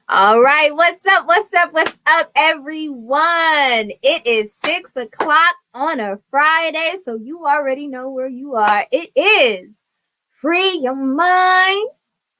All right, what's up? What's up, everyone? It is 6 o'clock on a Friday, so you already know where you are. It is Free Your Mind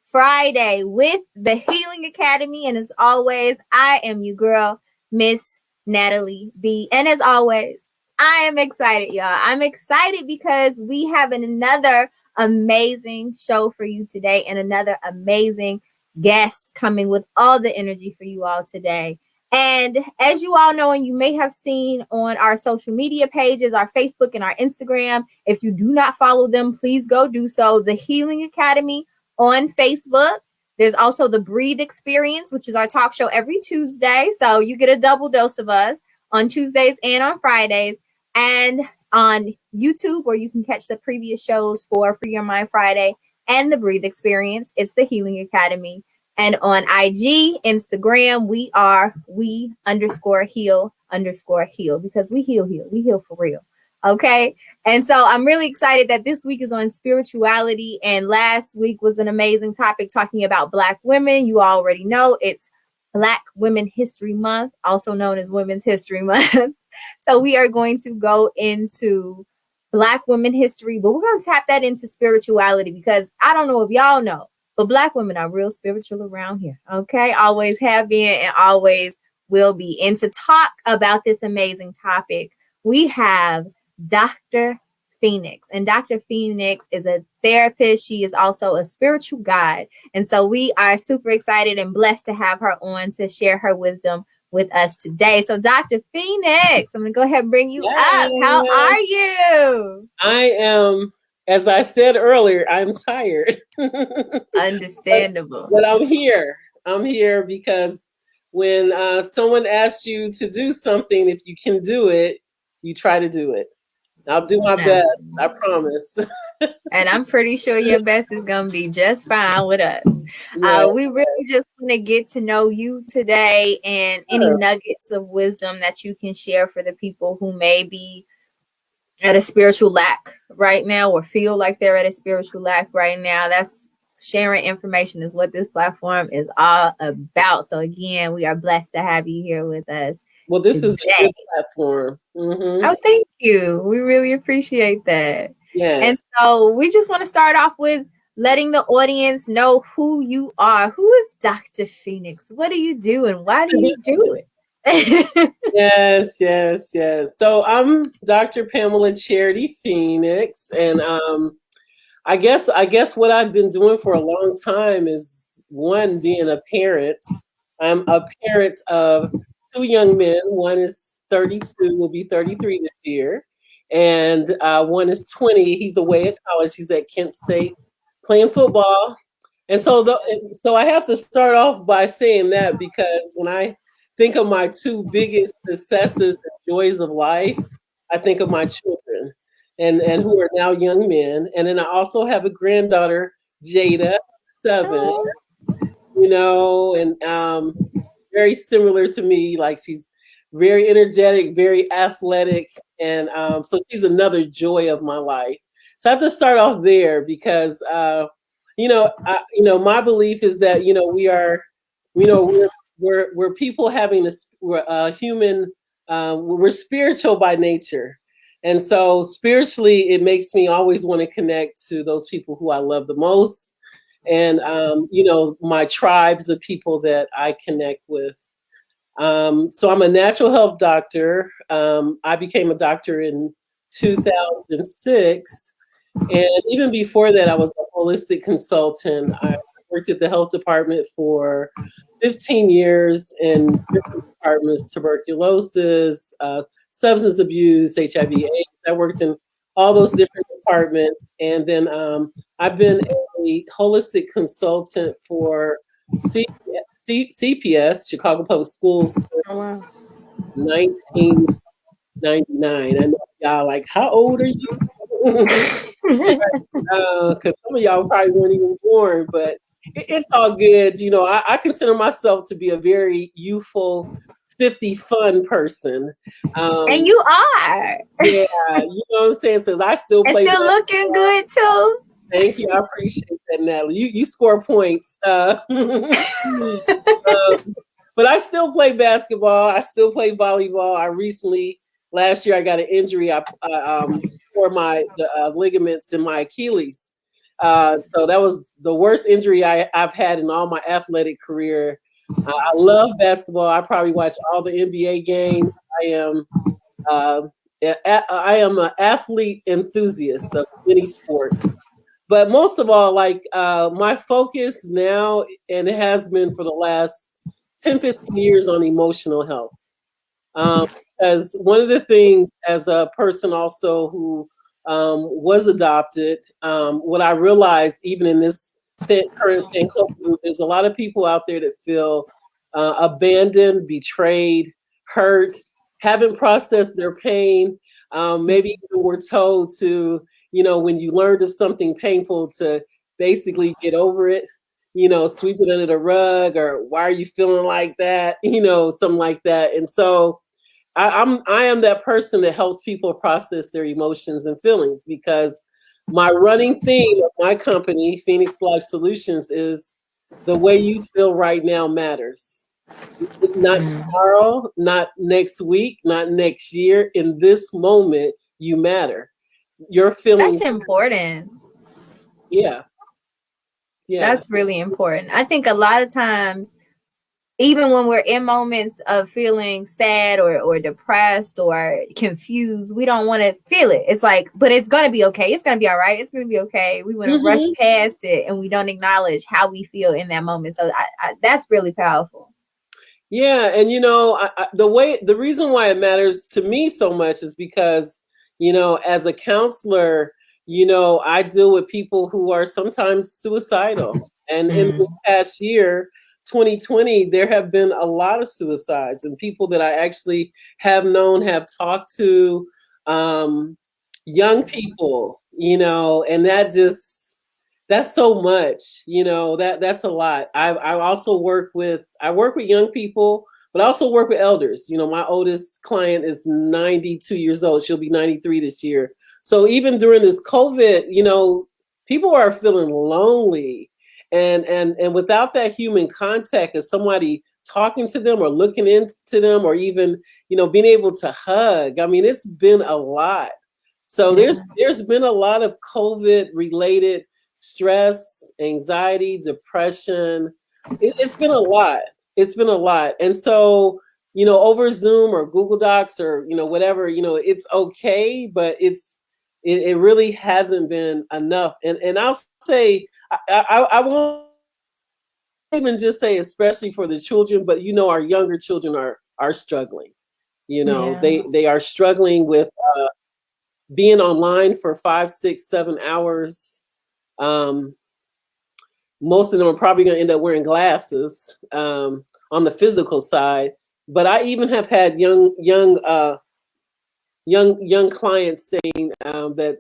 Friday with the Healing Academy, and as always, I am your girl, Miss Natalie B. And as always, I am excited, y'all. I'm excited because we have another amazing show for you today and another amazing guest coming with all the energy for you all today. And as you all know, and you may have seen on our social media pages, our Facebook and our Instagram, if you do not follow them, please go do so. The Healing Academy on Facebook. There's also the Breathe Experience, which is our talk show every Tuesday. So you get a double dose of us on Tuesdays and on Fridays. And on YouTube, where you can catch the previous shows for Free Your Mind Friday and the Breathe Experience, it's the Healing Academy. And on IG, Instagram, we are we_heal_heal because we heal for real. Okay. And so I'm really excited that this week is on spirituality. And last week was an amazing topic talking about Black women. You already know it's Black Women History Month, also known as Women's History Month. So we are going to go into Black women history, but we're going to tap that into spirituality because I don't know if y'all know, but Black women are real spiritual around here. Okay. Always have been and always will be. And to talk about this amazing topic, we have Dr. Phoenix. And Dr. Phoenix is a therapist. She is also a spiritual guide. And so we are super excited and blessed to have her on to share her wisdom with us today. So Dr. Phoenix, I'm going to go ahead and bring you up. How are you? I am, as I said earlier, I'm tired. Understandable. But I'm here. I'm here because when someone asks you to do something, if you can do it, you try to do it. I'll do my best. I promise. And I'm pretty sure your best is going to be just fine with us. Yes. We really just want to get to know you today and any nuggets of wisdom that you can share for the people who may be at a spiritual lack right now or feel like they're at a spiritual lack right now. That's sharing information is what this platform is all about. So again, we are blessed to have you here with us. Well, this is a good platform. Mm-hmm. Oh, thank you. We really appreciate that. Yeah. And so we just want to start off with letting the audience know who you are. Who is Dr. Phoenix? What do you do and why do you do it? Yes. So I'm Dr. Pamela Charity Phoenix. And I guess what I've been doing for a long time is, one, being a parent. I'm a parent of two young men. One is 32, will be 33 this year. And one is 20. He's away at college. He's at Kent State playing football. And so I have to start off by saying that because when I think of my two biggest successes and joys of life, I think of my children and who are now young men. And then I also have a granddaughter, Jada, 7, and very similar to me. Like, she's very energetic, very athletic. And so she's another joy of my life. So I have to start off there because, my belief is that, we are, we're people having a human, we're spiritual by nature. And so spiritually, it makes me always want to connect to those people who I love the most. And, my tribes of people that I connect with. So I'm a natural health doctor. I became a doctor in 2006. And even before that, I was a holistic consultant. I worked at the health department for 15 years in different departments: tuberculosis, substance abuse, HIV/AIDS. I worked in all those different departments. And then I've been a holistic consultant for CPS, Chicago Public Schools, 1999. I know y'all like, how old are you? Because some of y'all probably weren't even born, but it's all good. I consider myself to be a very youthful, 50 fun person. And you are. Yeah, you know what I'm saying? So I still play. And still looking good too. Thank you. I appreciate that, Natalie. You score points. But I still play basketball. I still play volleyball. Last year, I got an injury. I tore the ligaments in my Achilles. So that was the worst injury I've had in all my athletic career. I love basketball. I probably watch all the NBA games. Uh, I am an athlete enthusiast of many sports. But most of all, like my focus now, and it has been for the last 10, 15 years, on emotional health. As one of the things, as a person also who was adopted, what I realized, even in this current Sankofa group, there's a lot of people out there that feel abandoned, betrayed, hurt, haven't processed their pain. Maybe even were told to, when you learned of something painful, to basically get over it, sweep it under the rug, or why are you feeling like that, something like that. And so I am that person that helps people process their emotions and feelings, because my running theme of my company, Phoenix Life Solutions, is the way you feel right now matters. Not tomorrow, not next week, not next year. In this moment, you matter. Your feelings. That's important. Yeah. Yeah. That's really important. I think a lot of times, even when we're in moments of feeling sad or depressed or confused, we don't want to feel it. It's like, but it's going to be okay. It's going to be all right. It's going to be okay. We want to rush past it, and we don't acknowledge how we feel in that moment. So that's really powerful. Yeah. And, the reason why it matters to me so much is because, as a counselor, I deal with people who are sometimes suicidal. And in this past year, 2020, there have been a lot of suicides, and people that I actually have known, have talked to, young people, and that's so much, that's a lot. I also work with young people, but I also work with elders. My oldest client is 92 years old. She'll be 93 this year. So even during this COVID, people are feeling lonely. And without that human contact of somebody talking to them or looking into them, or even, being able to hug, I mean, it's been a lot. So there's been a lot of COVID related stress, anxiety, depression. It's been a lot. It's been a lot. And so, over Zoom or Google Docs or, whatever, it's okay, but it really hasn't been enough. And I'll say, I won't even just say especially for the children, but our younger children are struggling. They are struggling with being online for 5, 6, 7 hours. Most of them are probably going to end up wearing glasses on the physical side. But I even have had young clients saying that,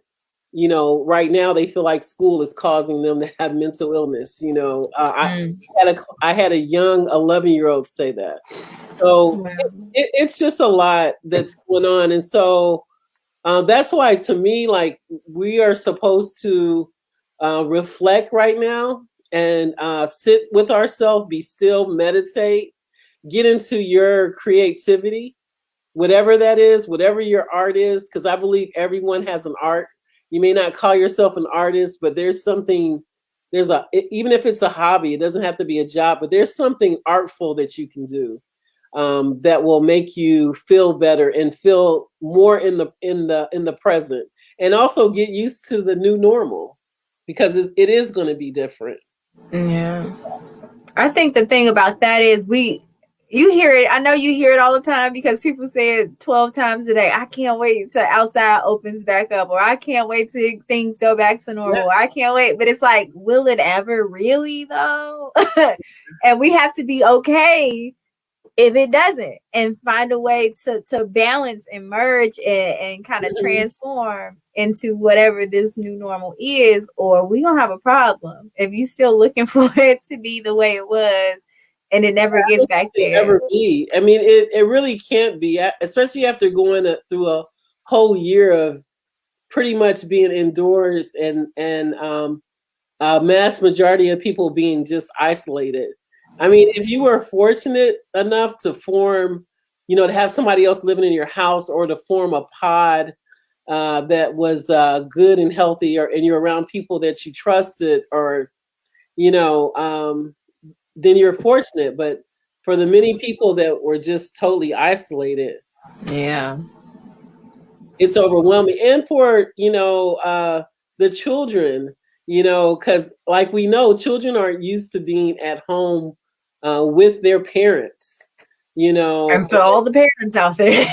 right now they feel like school is causing them to have mental illness. I had a young 11-year-old say that. So it's just a lot that's going on. And so that's why, to me, like, we are supposed to reflect right now and sit with ourselves, be still, meditate, get into your creativity, whatever that is, whatever your art is, because I believe everyone has an art. You may not call yourself an artist, but even if it's a hobby, it doesn't have to be a job, but there's something artful that you can do that will make you feel better and feel more in the present, and also get used to the new normal, because it is going to be different. Yeah. I think the thing about that is you hear it. I know you hear it all the time, because people say it 12 times a day. I can't wait till outside opens back up, or I can't wait till things go back to normal. Yeah. I can't wait. But it's like, will it ever really though? And we have to be okay if it doesn't, and find a way to balance and merge and kind of transform into whatever this new normal is, or we gonna have a problem if you still looking for it to be the way it was and it never gets back there. Never be. I mean, it really can't be, especially after going through a whole year of pretty much being indoors and a mass majority of people being just isolated. I mean, if you were fortunate enough to form, to have somebody else living in your house or to form a pod that was good and healthy, and you're around people that you trusted, or then you're fortunate. But for the many people that were just totally isolated, yeah, it's overwhelming. And for the children, because like we know, children aren't used to being at home with their parents. And for all the parents out there,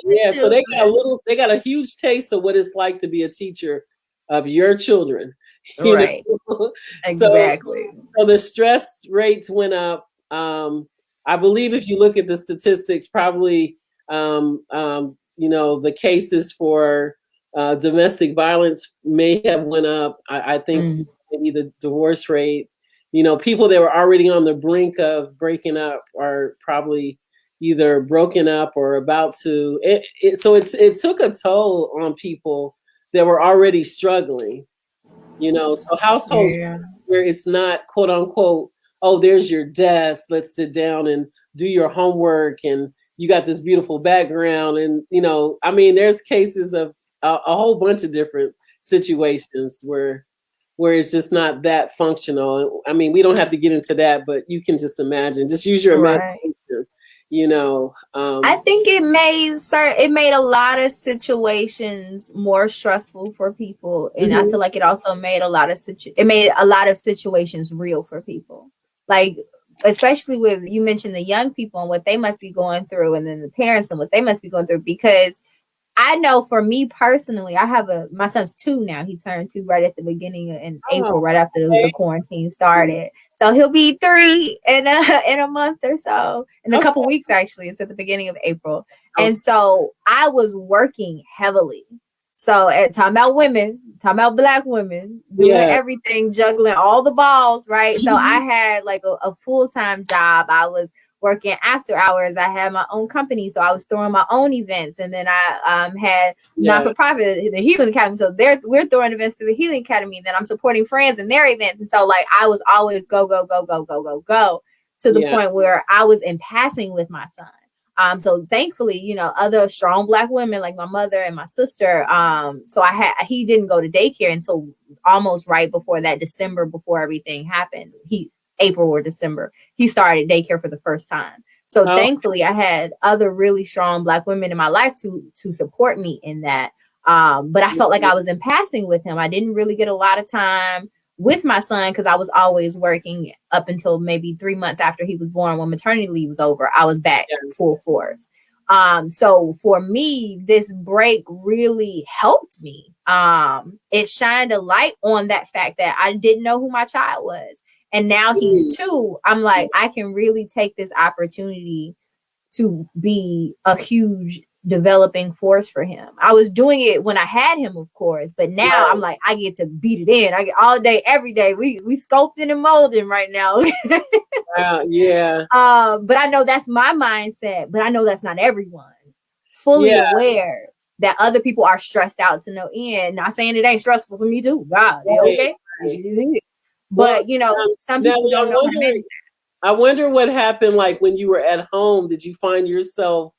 yeah. So they got a huge taste of what it's like to be a teacher of your children. Right. Exactly. So the stress rates went up. I believe if you look at the statistics, probably the cases for domestic violence may have went up. I think maybe the divorce rate. People that were already on the brink of breaking up are probably either broken up or about to. So it took a toll on people that were already struggling. So households where it's not quote unquote, oh, there's your desk, let's sit down and do your homework, and you got this beautiful background, and there's cases of a whole bunch of different situations where it's just not that functional. I mean, we don't have to get into that, but you can just imagine. Just use your imagination. I think it made a lot of situations more stressful for people, and I feel like it also made a lot of situations real for people. Like, especially with, you mentioned the young people and what they must be going through, and then the parents and what they must be going through, because I know for me personally, my son's 2 now. He turned 2 right at the beginning in April, right after the quarantine started. So he'll be 3 in a month or so, in a couple weeks, actually. It's at the beginning of April. And so I was working heavily. So talking about women, talking about Black women, doing everything, juggling all the balls, right? So I had like a full-time job. I was working after hours. I had my own company, so I was throwing my own events, and then I had not-for-profit, the Healing Academy. So we're throwing events through the Healing Academy. Then I'm supporting friends and their events, and so like I was always go to the point where I was impassing with my son. So thankfully, other strong Black women like my mother and my sister. So he didn't go to daycare until almost right before that December, before everything happened. April or December, he started daycare for the first time. So thankfully I had other really strong Black women in my life to support me in that. But I felt like I was impassing with him. I didn't really get a lot of time with my son because I was always working up until maybe 3 months after he was born. When maternity leave was over, I was back full force. So for me, this break really helped me. It shined a light on that fact that I didn't know who my child was. And now he's 2. I'm like, I can really take this opportunity to be a huge developing force for him. I was doing it when I had him, of course, but now I'm like, I get to beat it in. I get all day, every day. We sculpting and molding right now. But I know that's my mindset, but I know that's not everyone. Fully aware that other people are stressed out to no end. Not saying it ain't stressful for me too. God, okay. But some people don't know how to manage that. I wonder what happened, like when you were at home. Did you find yourself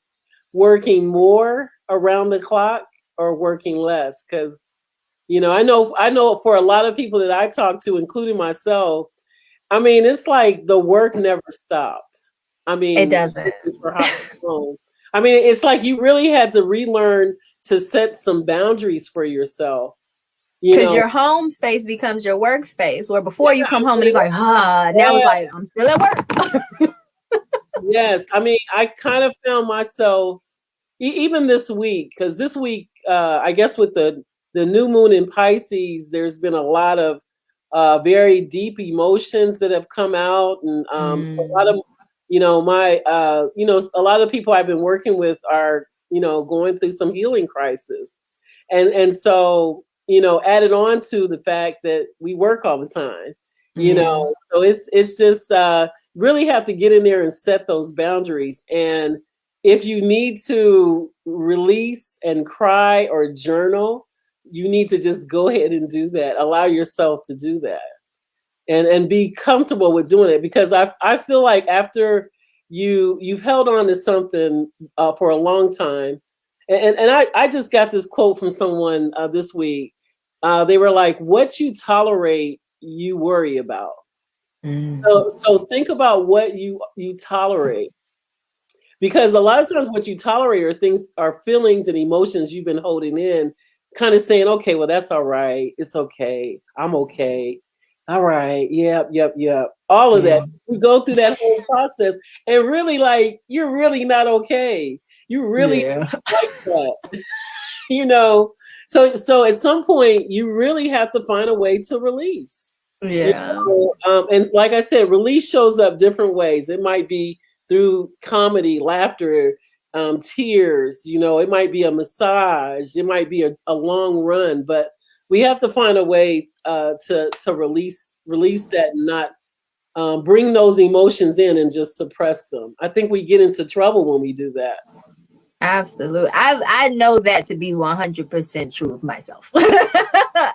working more around the clock or working less? Because I know for a lot of people that I talk to, including myself, I mean, it's like the work never stopped. I mean, it doesn't. I mean, it's like you really had to relearn to set some boundaries for yourself. Because your home space becomes your workspace, where before you come home and it's like, now it's like, I'm still at work. Yes. I mean, I kind of found myself, even this week, because this week, I guess with the new moon in Pisces, there's been a lot of very deep emotions that have come out. And so a lot of, a lot of people I've been working with are, going through some healing crisis. And so, added on to the fact that we work all the time, so it's just really have to get in there and set those boundaries. And if you need to release and cry or journal, you need to just go ahead and do that. Allow yourself to do that, and be comfortable with doing it, because I feel like after you've held on to something for a long time, and I just got this quote from someone this week. They were like, "What you tolerate, you worry about." So think about what you tolerate, because a lot of times what you tolerate are feelings and emotions you've been holding in, kind of saying, okay, well, that's all right. It's okay. I'm okay. All right. Yep. All of that. You go through that whole process and really like, you're really not okay. You really like that, you know? So at some point you really have to find a way to release. Yeah. And like I said, release shows up different ways. It might be through comedy, laughter, tears. It might be a massage. It might be a long run. But we have to find a way to release that, and not bring those emotions in and just suppress them. I think we get into trouble when we do that. Absolutely. I know that to be 100% true of myself.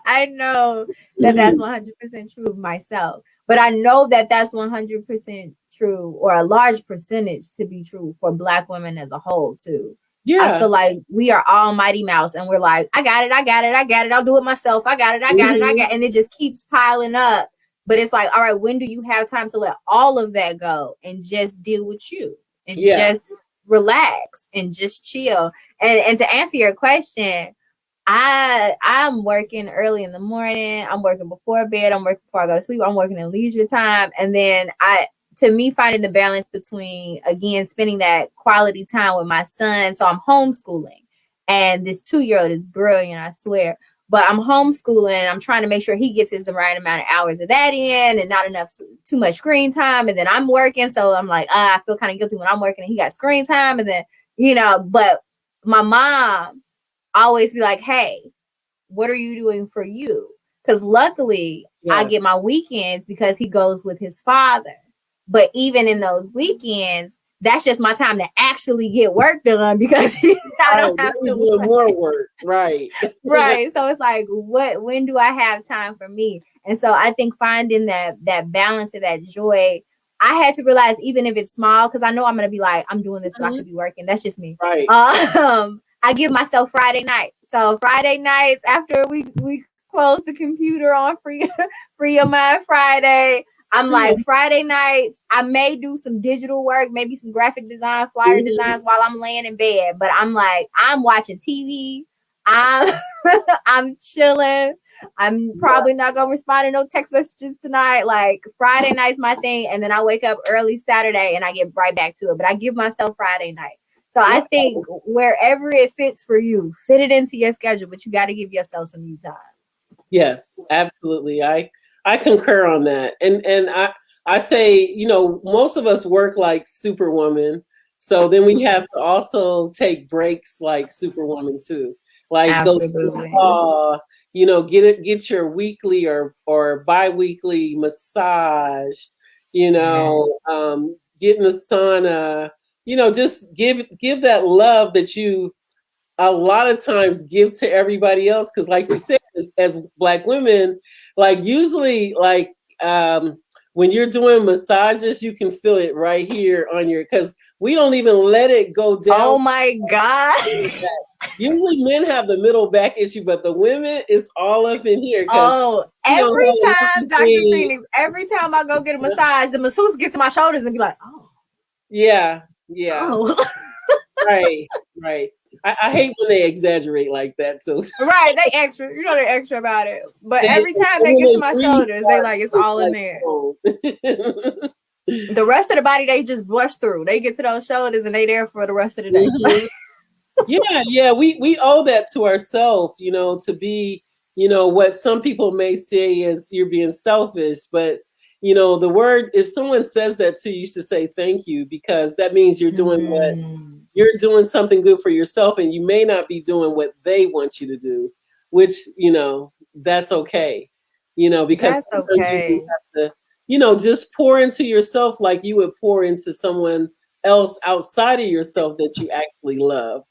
I know that that's 100% true of myself. But I know that that's 100% true, or a large percentage to be true for Black women as a whole too. Yeah. I feel like we are all Mighty Mouse, and we're like, I got it. I'll do it myself. I got it. And it just keeps piling up. But it's like, all right, when do you have time to let all of that go and just deal with you and just relax and just chill? And to answer your question, I'm working early in the morning. I'm working before bed. I'm working before I go to sleep. I'm working in leisure time. And then to me, finding the balance between, again, spending that quality time with my son. So I'm homeschooling, and this 2-year-old is brilliant, I swear. But I'm homeschooling. I'm trying to make sure he gets his right amount of hours of that in, and not too much screen time. And then I'm working. So I'm like, I feel kind of guilty when I'm working and he got screen time. And then, but my mom always be like, hey, what are you doing for you? Because luckily I get my weekends because he goes with his father. But even in those weekends, that's just my time to actually get work done, because I don't have to do more work. Right. Right. So it's like, when do I have time for me? And so I think finding that balance of that joy, I had to realize, even if it's small, because I know I'm going to be like, I'm doing this, but I could be working. That's just me. Right. I give myself Friday night. So Friday nights, after we close the computer on Free Your Mind Friday, I'm like, Friday nights, I may do some digital work, maybe some graphic design, flyer designs while I'm laying in bed. But I'm like, I'm watching TV. I'm chilling. I'm probably not going to respond to no text messages tonight. Like, Friday night's my thing. And then I wake up early Saturday and I get right back to it. But I give myself Friday night. So I think wherever it fits for you, fit it into your schedule, but you got to give yourself some new time. Yes, absolutely. I concur on that. And I say, most of us work like Superwoman. So then we have to also take breaks like Superwoman too. Like, absolutely. Go to the spa, get your weekly or bi-weekly massage, get in the sauna, just give that love that you a lot of times give to everybody else. Because like you said, as Black women, like usually like when you're doing massages, you can feel it right here on because we don't even let it go down. Oh my God. Usually men have the middle back issue, but the women, it's all up in here. Every time, Dr. Phoenix, every time I go get a massage, the masseuse gets to my shoulders and be like, oh. Yeah. Oh. Right. I hate when they exaggerate like that. So right, they extra, they're extra about it. But every time they get to my shoulders, they like, it's all in there. The rest of the body, they just blush through. They get to those shoulders and they there for the rest of the day. Yeah. We owe that to ourselves, to be, what some people may say is you're being selfish, but the word, if someone says that to you, you should say thank you, because that means you're doing you're doing something good for yourself, and you may not be doing what they want you to do, which, that's okay, because that's okay. You have to, just pour into yourself like you would pour into someone else outside of yourself that you actually love.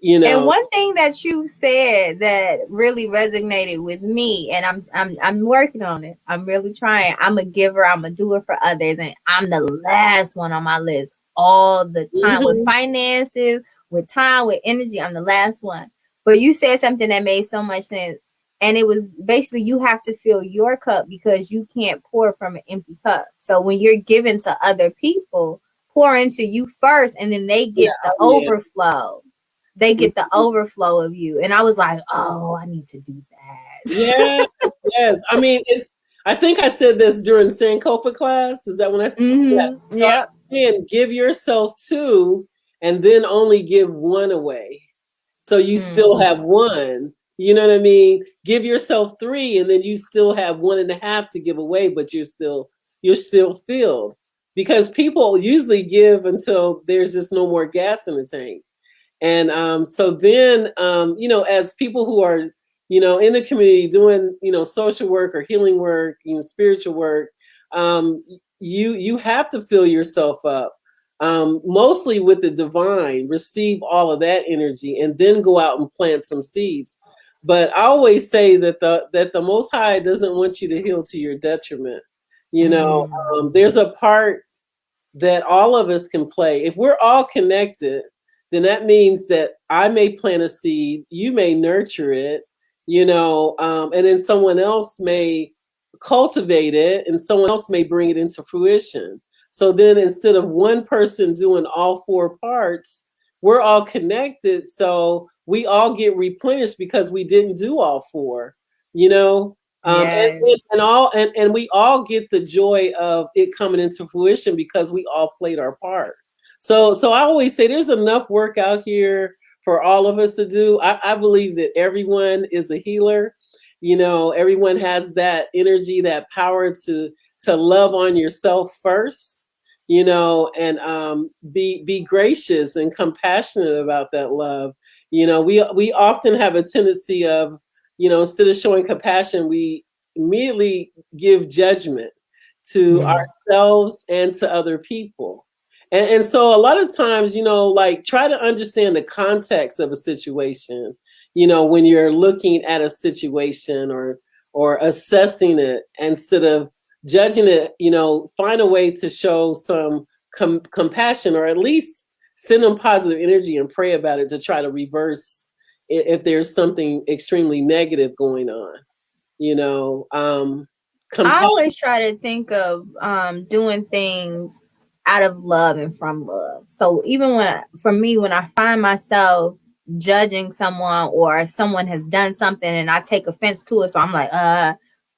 you know. And one thing that you said that really resonated with me, and I'm working on it. I'm really trying. I'm a giver. I'm a doer for others, and I'm the last one on my list all the time with finances, with time, with energy. I'm the last one. But you said something that made so much sense, and it was basically you have to fill your cup because you can't pour from an empty cup. So when you're giving to other people, pour into you first, and then they get the overflow. They get the overflow of you. And I was like, oh, I need to do that. Yes, yes. I mean, I think I said this during Sankofa class. Is that when I? Mm-hmm. Yeah. And give yourself 2 and then only give 1 away. So you still have 1. You know what I mean? Give yourself 3 and then you still have 1.5 to give away, but you're still filled. Because people usually give until there's just no more gas in the tank. And so then, as people who are, in the community doing, social work or healing work, spiritual work, you have to fill yourself up, mostly with the divine, receive all of that energy, and then go out and plant some seeds. But I always say that the Most High doesn't want you to heal to your detriment. There's a part that all of us can play. If we're all connected, then that means that I may plant a seed, you may nurture it, and then someone else may cultivate it and someone else may bring it into fruition. So then instead of one person doing all 4 parts, we're all connected. So we all get replenished because we didn't do all 4, Yes. and we all get the joy of it coming into fruition because we all played our part. So I always say there's enough work out here for all of us to do. I believe that everyone is a healer. Everyone has that energy, that power to love on yourself first, and be gracious and compassionate about that love. We often have a tendency of, instead of showing compassion, we immediately give judgment to ourselves and to other people. And so a lot of times, try to understand the context of a situation, when you're looking at a situation or assessing it instead of judging it, find a way to show some compassion, or at least send them positive energy and pray about it to try to reverse if there's something extremely negative going on. I always try to think of doing things out of love and from love. So even when I find myself judging someone or someone has done something and I take offense to it, so I'm like,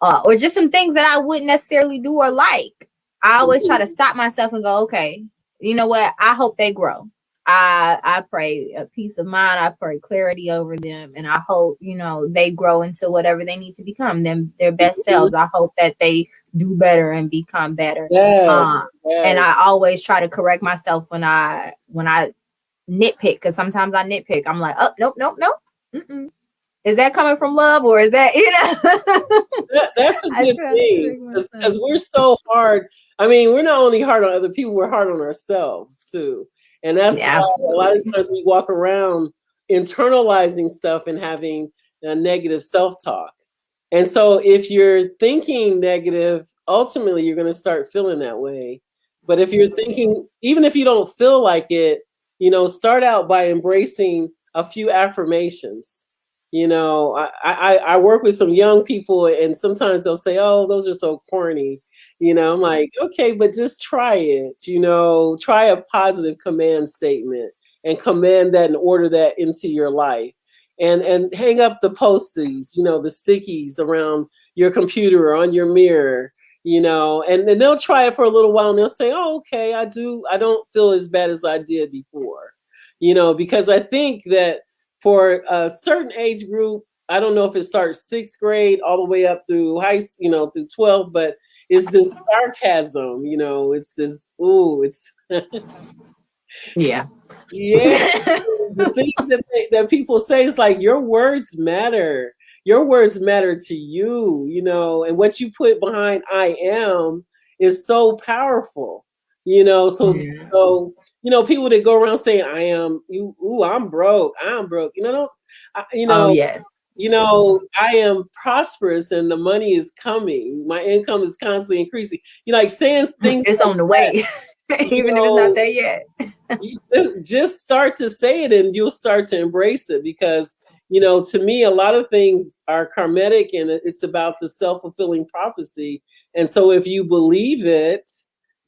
or just some things that I wouldn't necessarily do or like, I always try to stop myself and go, okay, you know what? I hope they grow. I pray a peace of mind. I pray clarity over them. And I hope, they grow into whatever they need to become, their best selves. I hope that they do better and become better. Yes. And I always try to correct myself when I nitpick, because sometimes I nitpick. I'm like, oh, nope. Mm-mm. Is that coming from love, or is that, that's a good thing, because we're so hard. I mean, we're not only hard on other people, we're hard on ourselves too. And that's why a lot of times we walk around internalizing stuff and having a negative self-talk. And so if you're thinking negative, ultimately you're going to start feeling that way. But if you're thinking, even if you don't feel like it, start out by embracing a few affirmations. I work with some young people, and sometimes they'll say, oh, those are so corny. I'm like, okay, but just try it. Try a positive command statement and command that and order that into your life. And hang up the posties, the stickies around your computer or on your mirror, and then they'll try it for a little while and they'll say, oh, okay, I don't feel as bad as I did before, because I think that for a certain age group, I don't know if it starts 6th grade all the way up through through 12, but it's this sarcasm, it's this, it's yeah. The thing that people say is like, your words matter. Your words matter to you, and what you put behind I am is so powerful, You know, so Yeah. so you know, people that go around saying I'm broke, I'm broke. You know, don't, Oh yes. I am prosperous and the money is coming. My income is constantly increasing. You know, like saying things It's like on the that. way, You even if it's not know, there yet. you just start to say it and you'll start to embrace it because you know to me a lot of things are karmatic and it's about the self-fulfilling prophecy and so if you believe it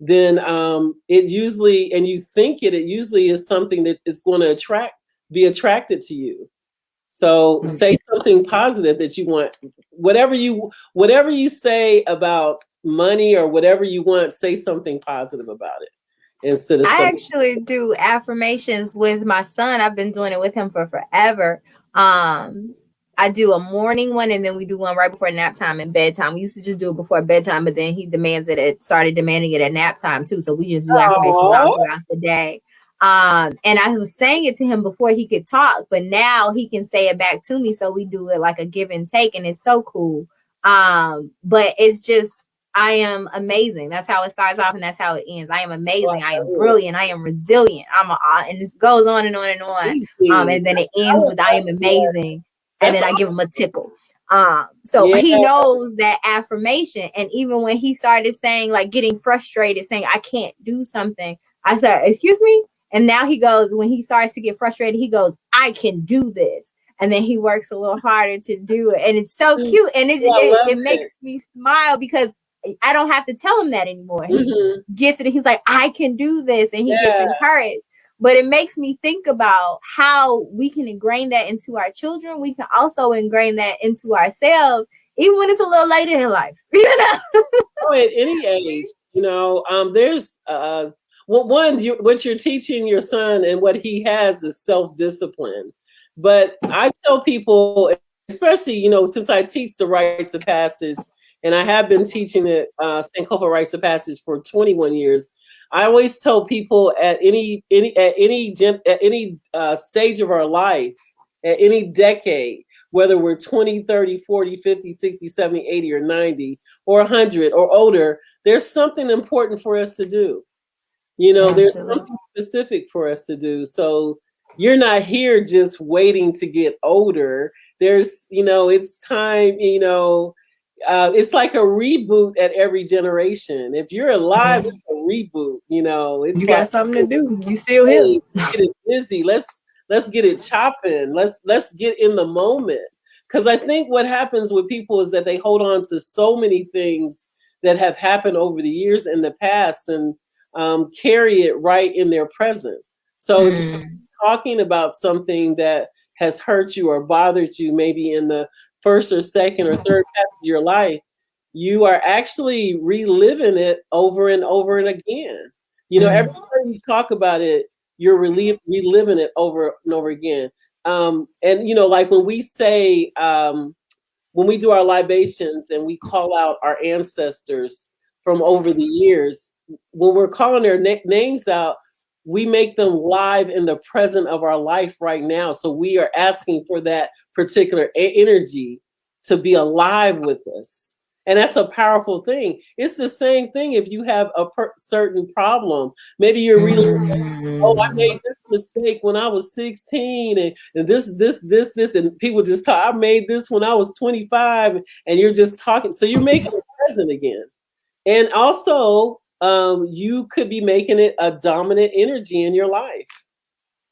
then it usually and you think it usually is something that is going to be attracted to you so Mm. say something positive that you want whatever you say about money or whatever you want say something positive about it instead of I something. actually do affirmations with my son. I've been doing it with him for forever. Um, I do a morning one and then we do one right before nap time and bedtime. We used to just do it before bedtime, but then he started demanding it at nap time too. So we just do affirmations all Oh, throughout the day. And I was saying it to him before he could talk, but now he can say it back to me. So we do it like a give and take, and it's so cool. But it's just I am amazing. That's how it starts off and that's how it ends. I am amazing. I am wow. brilliant. I am resilient. And this goes on and on and on. Amazing. And then it I ends would with I love am that. amazing. And That's then I give awesome. him a tickle. So Yeah. he knows that affirmation. And even when he started saying, like, getting frustrated, saying, I can't do something, I said, excuse me. And now he goes, when he starts to get frustrated, he goes, I can do this. And then he works a little harder to do it. And it's so cute. And Oh, I love it it. makes me smile because I don't have to tell him that anymore. He Hmm. gets it. He's like, I can do this. And he gets Yeah. encouraged. But it makes me think about how we can ingrain that into our children. We can also ingrain that into ourselves, even when it's a little later in life. You know? Oh, at any age, you know, there's what you're teaching your son and what he has is self-discipline. But I tell people, especially, you know, since I teach the rites of passage and I have been teaching it, Sankofa rites of passage for 21 years, I always tell people at any stage of our life, at any decade, whether we're 20, 30, 40, 50, 60, 70, 80, or 90, or 100 or older, there's something important for us to do. You know, there's Absolutely. something specific for us to do. So you're not here just waiting to get older. There's, you know, it's time, you know, it's like a reboot at every generation. If you're alive, it's a reboot. You know, You it's like, got something to do. You still here. hey, get it busy. Let's get it chopping. Let's get in the moment. Because I think what happens with people is that they hold on to so many things that have happened over the years in the past and carry it right in their present. So if you're Mm. talking about something that has hurt you or bothered you, maybe in the first or second or third passage of your life, you are actually reliving it over and over and again. You know, every Mm. time you talk about it, you're reliving it over and over again. And you know, like when we say when we do our libations and we call out our ancestors from over the years, when we're calling their names out, we make them live in the present of our life right now. So we are asking for that particular energy to be alive with us. And that's a powerful thing. It's the same thing if you have a certain problem. Maybe you're reliving, oh, I Mm. made this mistake when I was 16 and this, and people just talk, I made this when I was 25, and you're just talking. So you're making it present again. And also, you could be making it a dominant energy in your life.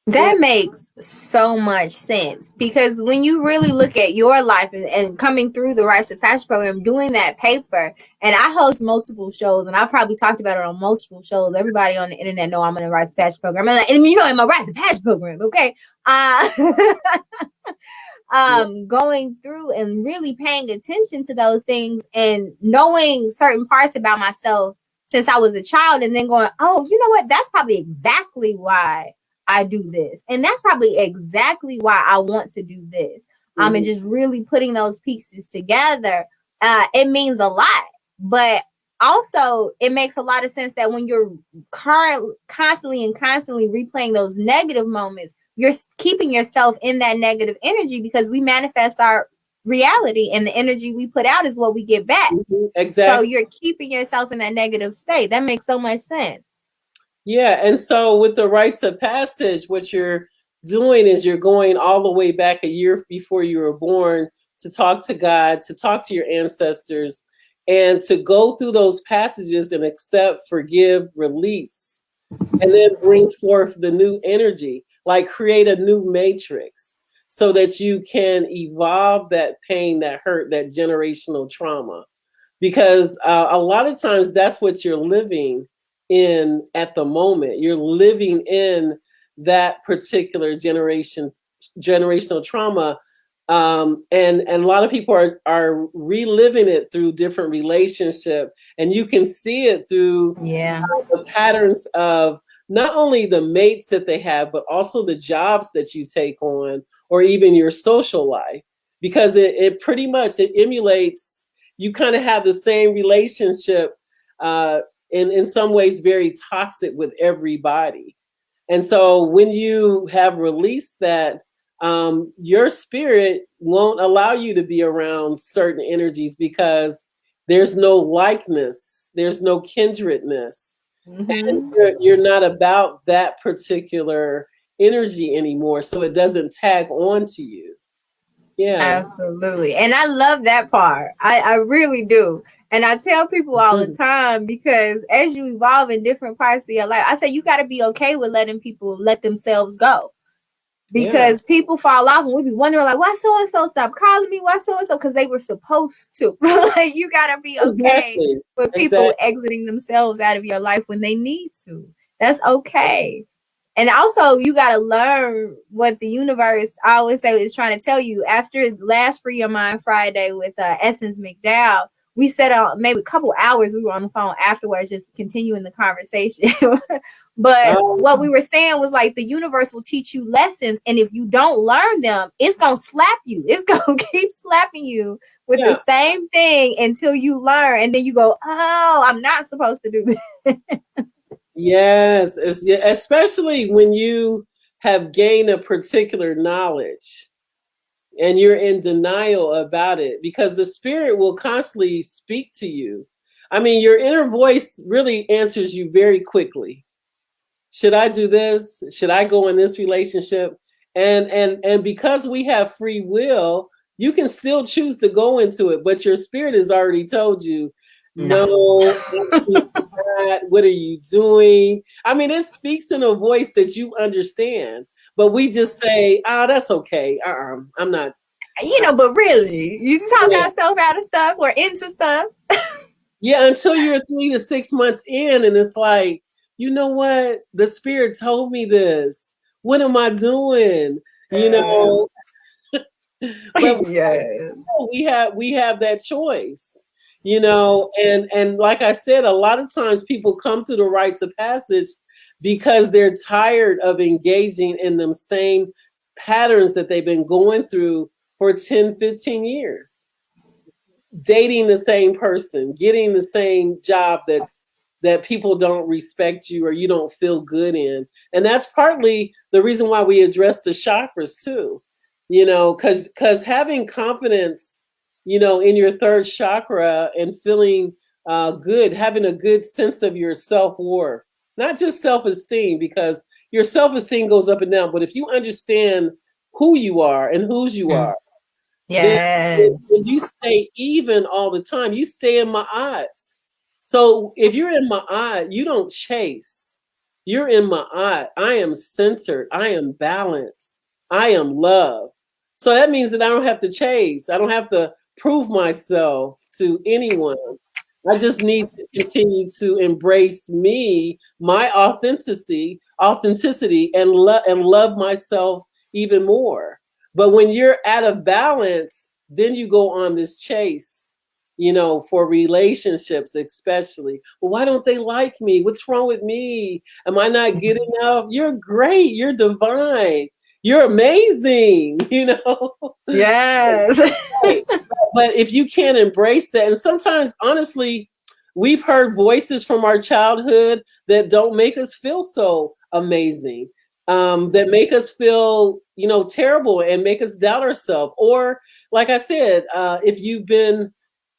Yeah. That makes so much sense because when you really look at your life and coming through the Rites of Passage program, doing that paper, and I host multiple shows, and I've probably talked about it on multiple shows. Everybody on the internet know I'm in a Rites of Passage program, and you know, I'm in my Rites of Passage program, okay? Going through and really paying attention to those things and knowing certain parts about myself since I was a child, and then going, oh, you know what? That's probably exactly why I do this. And that's probably exactly why I want to do this. And just really putting those pieces together, it means a lot. But also, it makes a lot of sense that when you're constantly replaying those negative moments, you're keeping yourself in that negative energy because we manifest our reality and the energy we put out is what we get back. Mm-hmm. So Exactly. you're keeping yourself in that negative state. That makes so much sense. Yeah, and so with the rites of passage, what you're doing is you're going all the way back a year before you were born to talk to God, to talk to your ancestors, and to go through those passages and accept, forgive, release, and then bring forth the new energy, like create a new matrix so that you can evolve that pain, that hurt, that generational trauma. Because a lot of times that's what you're living in at the moment. You're living in that particular generational trauma. And a lot of people are reliving it through different relationship, and you can see it through the patterns of not only the mates that they have, but also the jobs that you take on, or even your social life, because it pretty much it emulates. You kind of have the same relationship, in some ways very toxic with everybody. And so when you have released that, your spirit won't allow you to be around certain energies because there's no likeness, there's no kindredness. And you're not about that particular energy anymore. So it doesn't tag on to you. Yeah. Absolutely. And I love that part. I really do. And I tell people all the time, because as you evolve in different parts of your life, I say you got to be okay with letting people let themselves go. Because people fall off and we be wondering, like, why so and so stopped calling me? Why so and so? Because they were supposed to. Like, you got to be okay with people exiting themselves out of your life when they need to. That's okay. And also, you got to learn what the universe, I always say, is trying to tell you. After last Free Your Mind Friday with Essence McDowell, we set out maybe a couple hours. We were on the phone afterwards, just continuing the conversation. But what we were saying was, like, the universe will teach you lessons. And if you don't learn them, it's going to slap you. It's going to keep slapping you with the same thing until you learn. And then you go, oh, I'm not supposed to do this. Yes, especially when you have gained a particular knowledge and you're in denial about it, because the spirit will constantly speak to you. I mean, your inner voice really answers you very quickly. Should I do this? Should I go in this relationship? And because we have free will, you can still choose to go into it, but your spirit has already told you, no, what are you doing? I mean, it speaks in a voice that you understand, but we just say, oh, that's okay. I'm not. But really, you talk yourself out of stuff or into stuff. Yeah, until you're 3 to 6 months in, and it's like, you know what? The spirit told me this. What am I doing? But we have that choice. And like I said, a lot of times people come to the rites of passage because they're tired of engaging in them same patterns that they've been going through for 10, 15 years. Dating the same person, getting the same job that people don't respect you or you don't feel good in. And that's partly the reason why we address the chakras too. Because having confidence, in your third chakra and feeling good, having a good sense of your self-worth, not just self-esteem, because your self-esteem goes up and down. But if you understand who you are and whose you are, then you stay even all the time. You stay in Ma'at. So if you're in Ma'at, you don't chase. You're in Ma'at. I am centered. I am balanced. I am love. So that means that I don't have to chase. I don't have to prove myself to anyone. I just need to continue to embrace me, my authenticity, and love myself even more. But when you're out of balance, then you go on this chase, for relationships, especially. Well, why don't they like me? What's wrong with me? Am I not good enough? You're great. You're divine. You're amazing, Yes. But if you can't embrace that, and sometimes, honestly, we've heard voices from our childhood that don't make us feel so amazing, that make us feel, terrible and make us doubt ourselves. Or, like I said, if you've been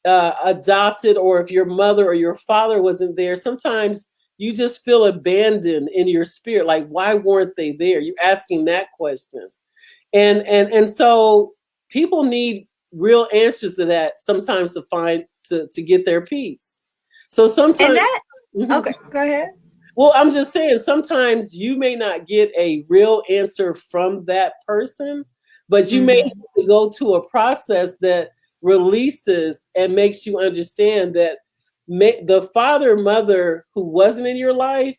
adopted, or if your mother or your father wasn't there, sometimes you just feel abandoned in your spirit. Like, why weren't they there? You're asking that question. And so people need real answers to that sometimes to find to get their peace. So And sometimes that, okay, go ahead. well, I'm just saying sometimes you may not get a real answer from that person, but you may have to go to a process that releases and makes you understand that the father mother who wasn't in your life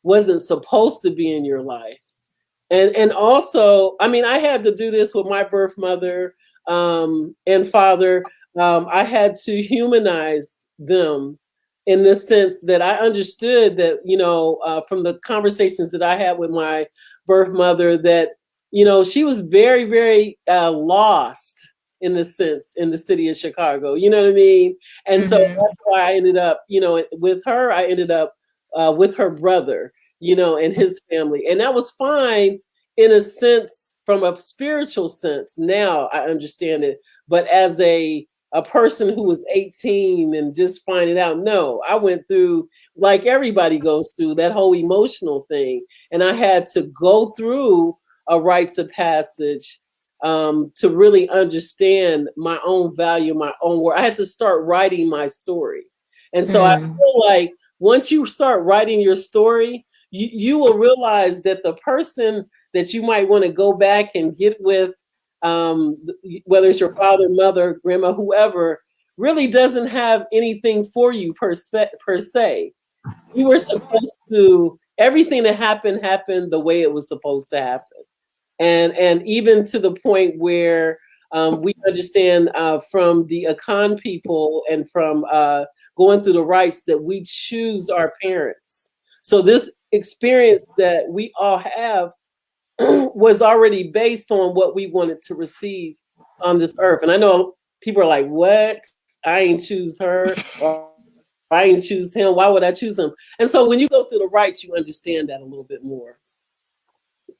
wasn't supposed to be in your life. And also, I mean, I had to do this with my birth mother and father. I had to humanize them in the sense that I understood that, from the conversations that I had with my birth mother, that, she was very, very lost in the sense in the city of Chicago. You know what I mean? And so that's why I ended up, with her, I ended up with her brother, and his family. And that was fine in a sense, from a spiritual sense. Now I understand it. But as a person who was 18 and just finding out, no, I went through, like everybody goes through, that whole emotional thing. And I had to go through a rites of passage to really understand my own value, my own worth. I had to start writing my story. And so I feel like once you start writing your story, you will realize that the person that you might want to go back and get with, whether it's your father, mother, grandma, whoever, really doesn't have anything for you per se. You were supposed to, everything that happened the way it was supposed to happen. And even to the point where we understand from the Akan people and from going through the rites that we choose our parents. So this experience that we all have was already based on what we wanted to receive on this earth. And I know people are like, what? I ain't choose her, or I ain't choose him. Why would I choose him? And so when you go through the rites, you understand that a little bit more.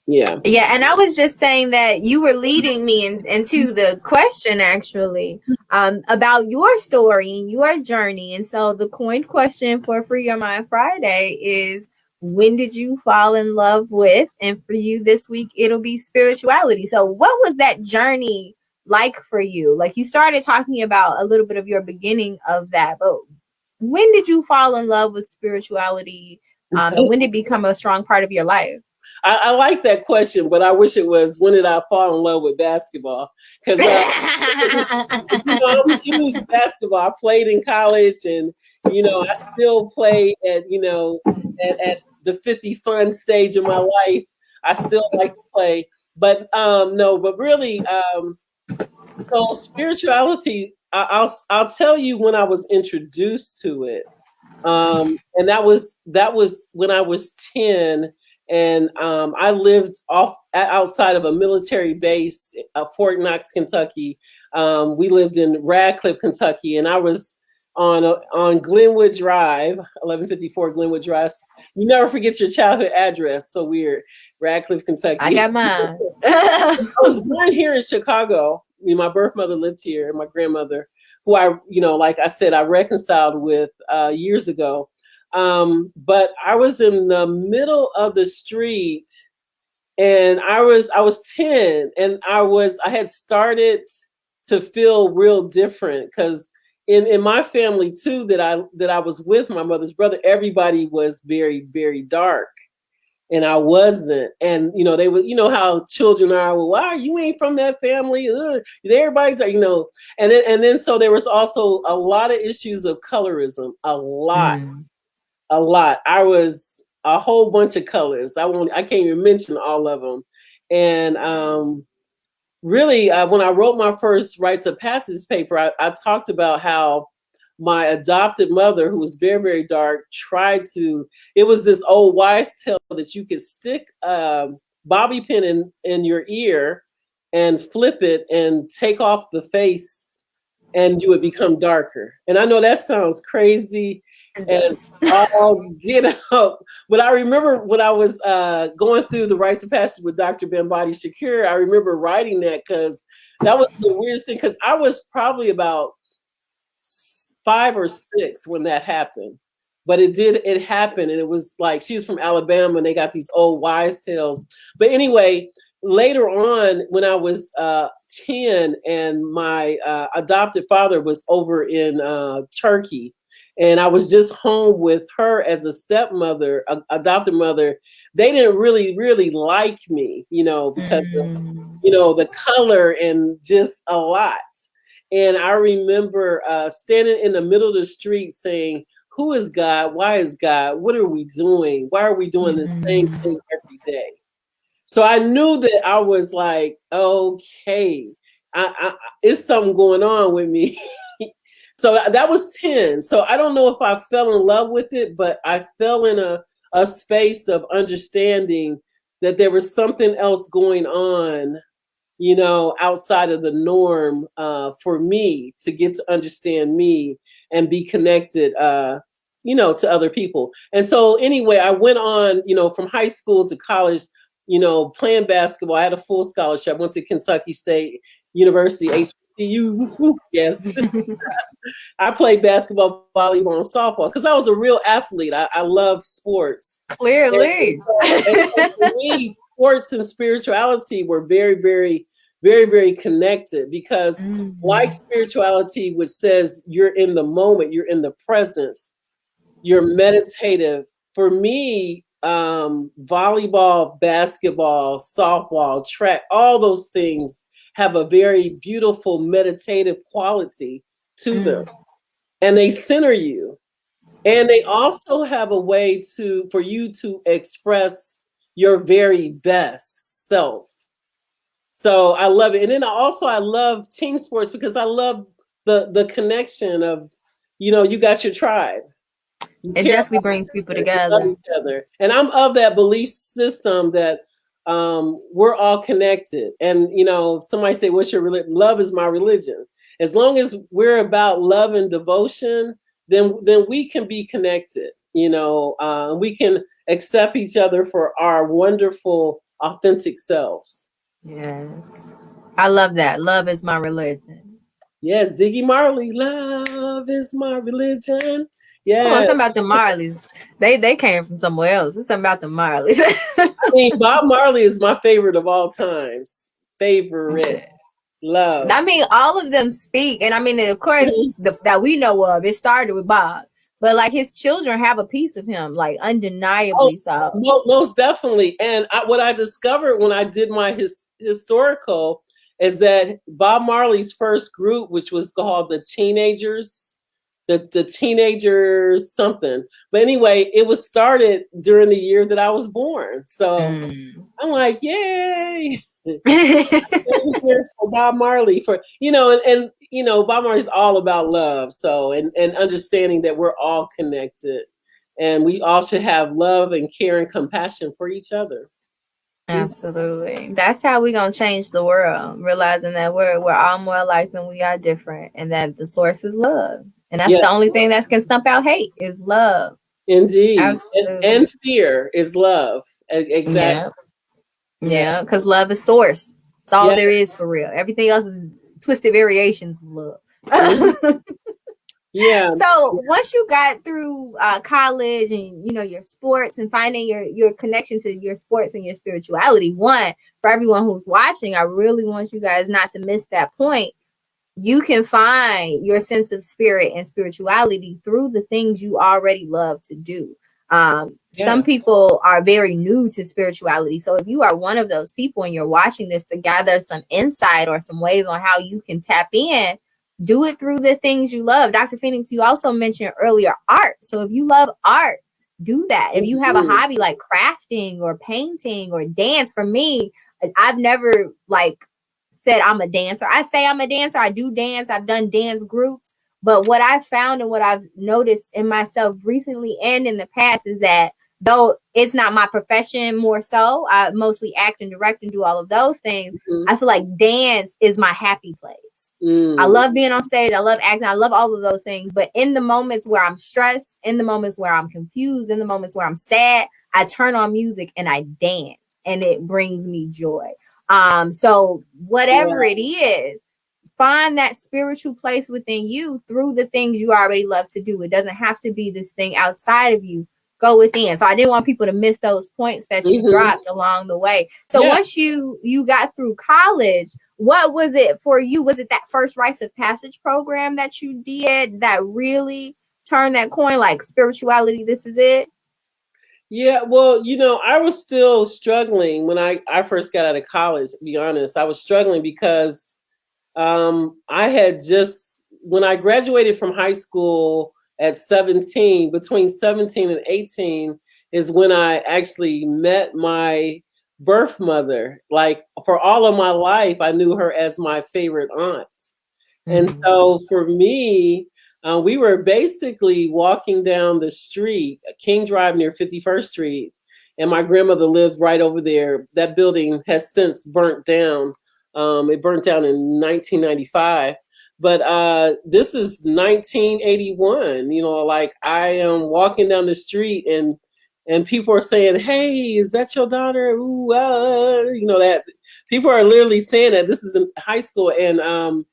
Yeah. Yeah, and I was just saying that you were leading me into the question actually about your story and your journey. And so the coined question for Free Your Mind Friday is, when did you fall in love with? And for you this week, it'll be spirituality. So what was that journey like for you? Like, you started talking about a little bit of your beginning of that, but when did you fall in love with spirituality? And when did it become a strong part of your life? I like that question, but I wish it was, when did I fall in love with basketball? Because I'm a huge basketball. I played in college, and I still play at at the 50 fun stage of my life. I still like to play, but no, but really, so spirituality. I'll tell you when I was introduced to it, and that was when I was 10. And I lived outside of a military base, Fort Knox, Kentucky. We lived in Radcliffe, Kentucky, and I was on Glenwood Drive, 1154 Glenwood Drive. You never forget your childhood address. So weird, Radcliffe, Kentucky. I got mine. I was born here in Chicago. My birth mother lived here, and my grandmother, who I, like I said, I reconciled with years ago. But I was in the middle of the street, and I was 10, and I had started to feel real different, because in my family too, that I was with, my mother's brother, everybody was very, very dark, and I wasn't. And they would, how children are, well, why you ain't from that family? Everybody's, and then so there was also a lot of issues of colorism, a lot. I was a whole bunch of colors. I can't even mention all of them. And really, when I wrote my first rites of passage paper, I talked about how my adopted mother, who was very, very dark, it was this old wise tale that you could stick a bobby pin in your ear and flip it and take off the face, and you would become darker. And I know that sounds crazy and all get up, but I remember when I was going through the rites of passage with Dr. Bambadi Shakir, I remember writing that, because that was the weirdest thing, because I was probably about 5 or 6 when that happened. but it happened. And it was like, she's from Alabama and they got these old wise tales. But anyway, later on, when I was 10 and my adopted father was over in Turkey, and I was just home with her as a stepmother, adopted mother, they didn't really like me, because of, the color and just a lot. And I remember standing in the middle of the street saying, who is God? Why is God? What are we doing? Why are we doing this same thing every day? So I knew that I was like, okay, it's something going on with me. So that was 10. So I don't know if I fell in love with it, but I fell in a space of understanding that there was something else going on, outside of the norm, for me to get to understand me and be connected, to other people. And so anyway, I went on, from high school to college, playing basketball. I had a full scholarship. I went to Kentucky State University, HBCU. Yes. I played basketball, volleyball, and softball because I was a real athlete. I love sports. Clearly. And for me, sports and spirituality were very, very, very, very connected because like spirituality, which says you're in the moment, you're in the presence, you're meditative. For me, volleyball, basketball, softball, track, all those things have a very beautiful meditative quality to them, and they center you, and they also have a way for you to express your very best self. So I love it. And then I love team sports because I love the connection of, you got your tribe. It definitely brings people together. Love each other. And I'm of that belief system that we're all connected. And, somebody say, what's your religion? Love is my religion. As long as we're about love and devotion, then we can be connected. We can accept each other for our wonderful, authentic selves. Yes. I love that. Love is my religion. Yes, Ziggy Marley, love is my religion. Yeah. Oh, something about the Marleys. They came from somewhere else. It's something about the Marleys. I mean, Bob Marley is my favorite of all times. Favorite. Love. I mean, all of them speak. And I mean, of course, that we know of, it started with Bob. But like his children have a piece of him, like undeniably so. Most definitely. And what I discovered when I did my historical is that Bob Marley's first group, which was called the Teenagers, the Teenagers something. But anyway, it was started during the year that I was born. So I'm like, yay. For Bob Marley, for and Bob Marley's all about love, so and understanding that we're all connected and we all should have love and care and compassion for each other. Absolutely. That's how we're gonna change the world, realizing that we're all more alike than we are different, and that the source is love. And that's the only thing that can stump out hate is love. Indeed. And fear is love. Exactly. Yeah, because love is source. It's all there is for real. Everything else is twisted variations of love. Yeah. So once you got through college and your sports and finding your connection to your sports and your spirituality, one, for everyone who's watching, I really want you guys not to miss that point. You can find your sense of spirit and spirituality through the things you already love to do. Some people are very new to spirituality. So if you are one of those people and you're watching this to gather some insight or some ways on how you can tap in, do it through the things you love. Dr. Phoenix, you also mentioned earlier art. So if you love art, do that. If you have a hobby like crafting or painting or dance, for me, I've never said I'm a dancer. I say I'm a dancer. I do dance. I've done dance groups. But what I've found and what I've noticed in myself recently and in the past is that though it's not my profession more so, I mostly act and direct and do all of those things. I feel like dance is my happy place. I love being on stage. I love acting. I love all of those things. But in the moments where I'm stressed, in the moments where I'm confused, in the moments where I'm sad, I turn on music and I dance and it brings me joy. So whatever it is, find that spiritual place within you through the things you already love to do. It doesn't have to be this thing outside of you. Go within. So I didn't want people to miss those points that you dropped along the way. So once you got through college, what was it for you? Was it that first rites of passage program that you did that really turned that coin, like spirituality, this is it? Yeah, well, I was still struggling when I first got out of college, to be honest. I was struggling because I had just, when I graduated from high school at 17, between 17 and 18 is when I actually met my birth mother. Like, for all of my life, I knew her as my favorite aunt. And so for me, we were basically walking down the street, King Drive near 51st Street, and my grandmother lives right over there. That building has since burnt down. It burnt down in 1995. But this is 1981. Like, I am walking down the street and people are saying, "Hey, is that your daughter?" Ooh, that people are literally saying that. This is in high school, and I'm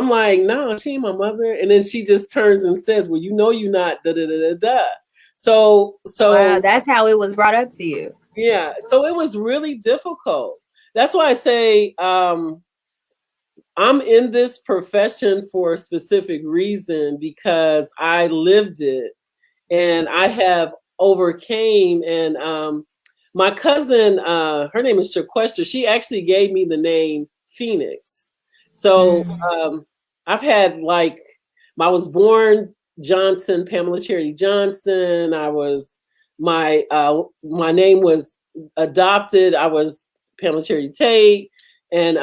like, "No, she ain't my mother." And then she just turns and says, "Well, you're not da da da da da." So wow, that's how it was brought up to you. Yeah, so it was really difficult. That's why I say I'm in this profession for a specific reason, because I lived it and I have overcame. And my cousin, her name is Shaquester. She actually gave me the name Phoenix. So I've had, like, I was born Johnson, Pamela Charity Johnson. My name was adopted. I was Pamela Charity Tate. And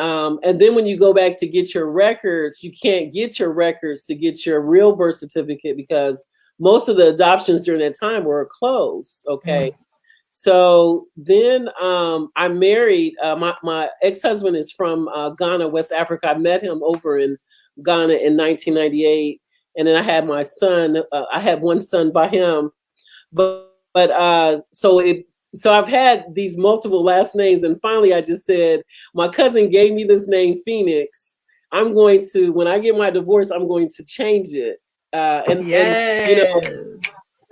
then when you go back to get your records, you can't get your records to get your real birth certificate because most of the adoptions during that time were closed. Okay. So then I married, my ex-husband is from Ghana, West Africa. I met him over in Ghana in 1998. And then I had my son, I had one son by him. So I've had these multiple last names, and finally I just said, my cousin gave me this name Phoenix. I'm going to, when I get my divorce, I'm going to change it. And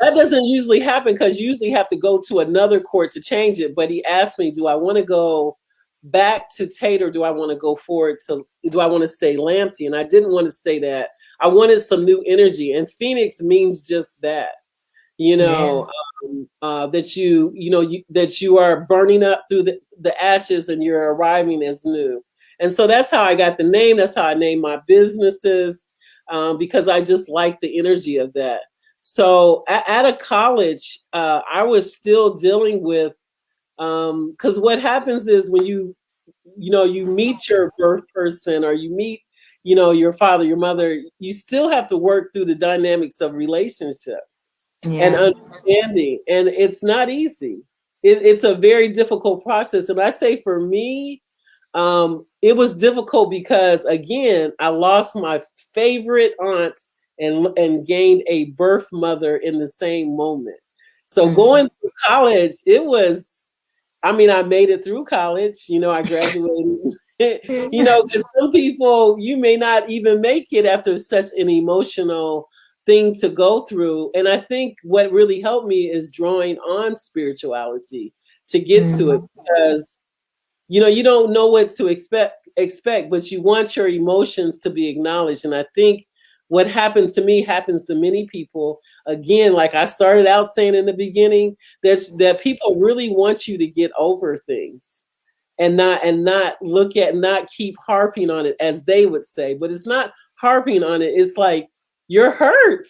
that doesn't usually happen because you usually have to go to another court to change it. But he asked me, do I want to go back to Tate, or do I want to go forward do I want to stay Lamptey? And I didn't want to stay that. I wanted some new energy, and Phoenix means just that. That you are burning up through the ashes and you're arriving as new. And so that's how I got the name. That's how I named my businesses, because I just like the energy of that. So at a college, I was still dealing with, because what happens is when you meet your birth person, or you meet, your father, your mother, you still have to work through the dynamics of relationship. And understanding, and it's not easy. It's a very difficult process. And I say for me, it was difficult because, again, I lost my favorite aunt and gained a birth mother in the same moment. So going through college, I made it through college. I graduated. Because some people, you may not even make it after such an emotional thing to go through. And I think what really helped me is drawing on spirituality to get to it, because you don't know what to expect, but you want your emotions to be acknowledged. And I think what happened to me happens to many people. Again, like I started out saying in the beginning, that people really want you to get over things and not keep harping on it, as they would say. But it's not harping on it. It's like, you're hurt.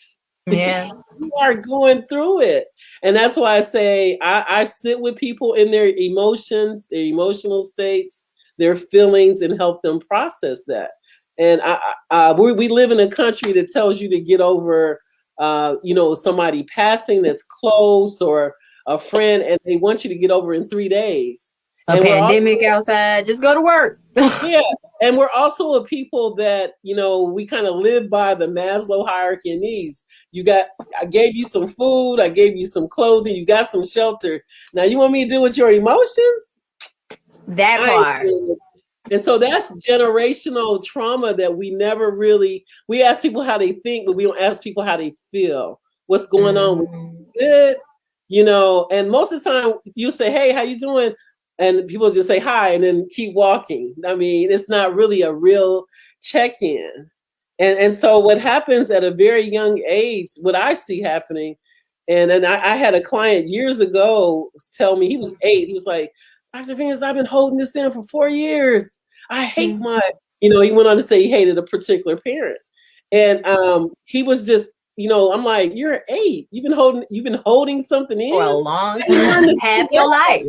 Yeah. You are going through it. And that's why I say I sit with people in their emotions, their emotional states, their feelings, and help them process that. And we live in a country that tells you to get over, somebody passing that's close, or a friend, and they want you to get over in 3 days. A pandemic outside, just go to work. Yeah. And we're also a people that, we kind of live by the Maslow hierarchy of needs. I gave you some food, I gave you some clothing, you got some shelter. Now you want me to deal with your emotions? That part. And so that's generational trauma that we never really, we ask people how they think, but we don't ask people how they feel. What's going on with good, and most of the time you say, hey, how you doing? And people just say hi and then keep walking. I mean, it's not really a real check-in. And so what happens at a very young age, what I see happening, and I had a client years ago tell me, he was 8, he was like, Dr. Venus, I've been holding this in for 4 years. I hate he went on to say he hated a particular parent. And he was just, I'm like, you're 8. You've been holding something in for a long time, half your life.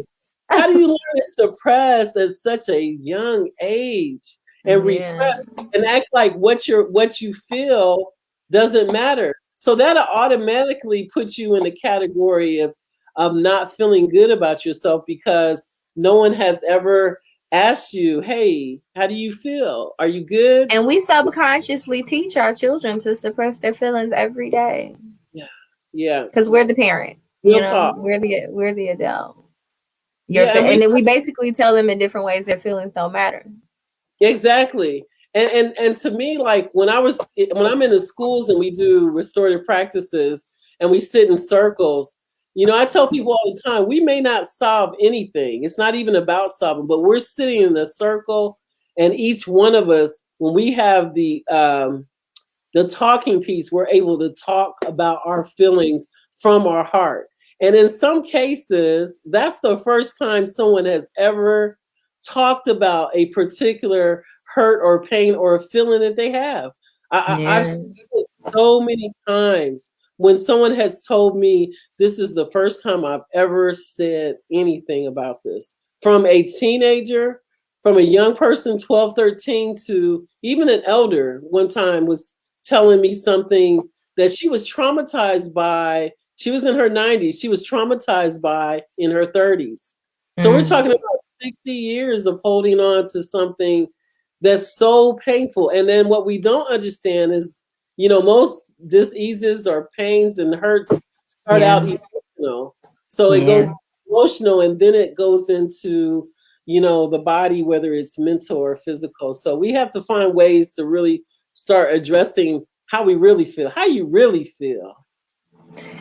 How do you learn to suppress at such a young age and repress and act like what you feel doesn't matter? So that automatically puts you in the category of not feeling good about yourself because no one has ever asked you, hey, how do you feel? Are you good? And we subconsciously teach our children to suppress their feelings every day. Yeah. Because we're the parent. We're the adult. And then we basically tell them in different ways their feelings don't matter. Exactly. And to me, like when I'm in the schools and we do restorative practices and we sit in circles, I tell people all the time, we may not solve anything. It's not even about solving, but we're sitting in a circle, and each one of us, when we have the talking piece, we're able to talk about our feelings from our heart. And in some cases, that's the first time someone has ever talked about a particular hurt or pain or a feeling that they have. I've seen it so many times when someone has told me, this is the first time I've ever said anything about this. From a teenager, from a young person, 12, 13, to even an elder one time was telling me something that she was traumatized by. She was in her 90s. She was traumatized by in her 30s. So we're talking about 60 years of holding on to something that's so painful. And then what we don't understand is, most diseases or pains and hurts start out emotional. So it goes emotional and then it goes into, the body, whether it's mental or physical. So we have to find ways to really start addressing how we really feel, how you really feel.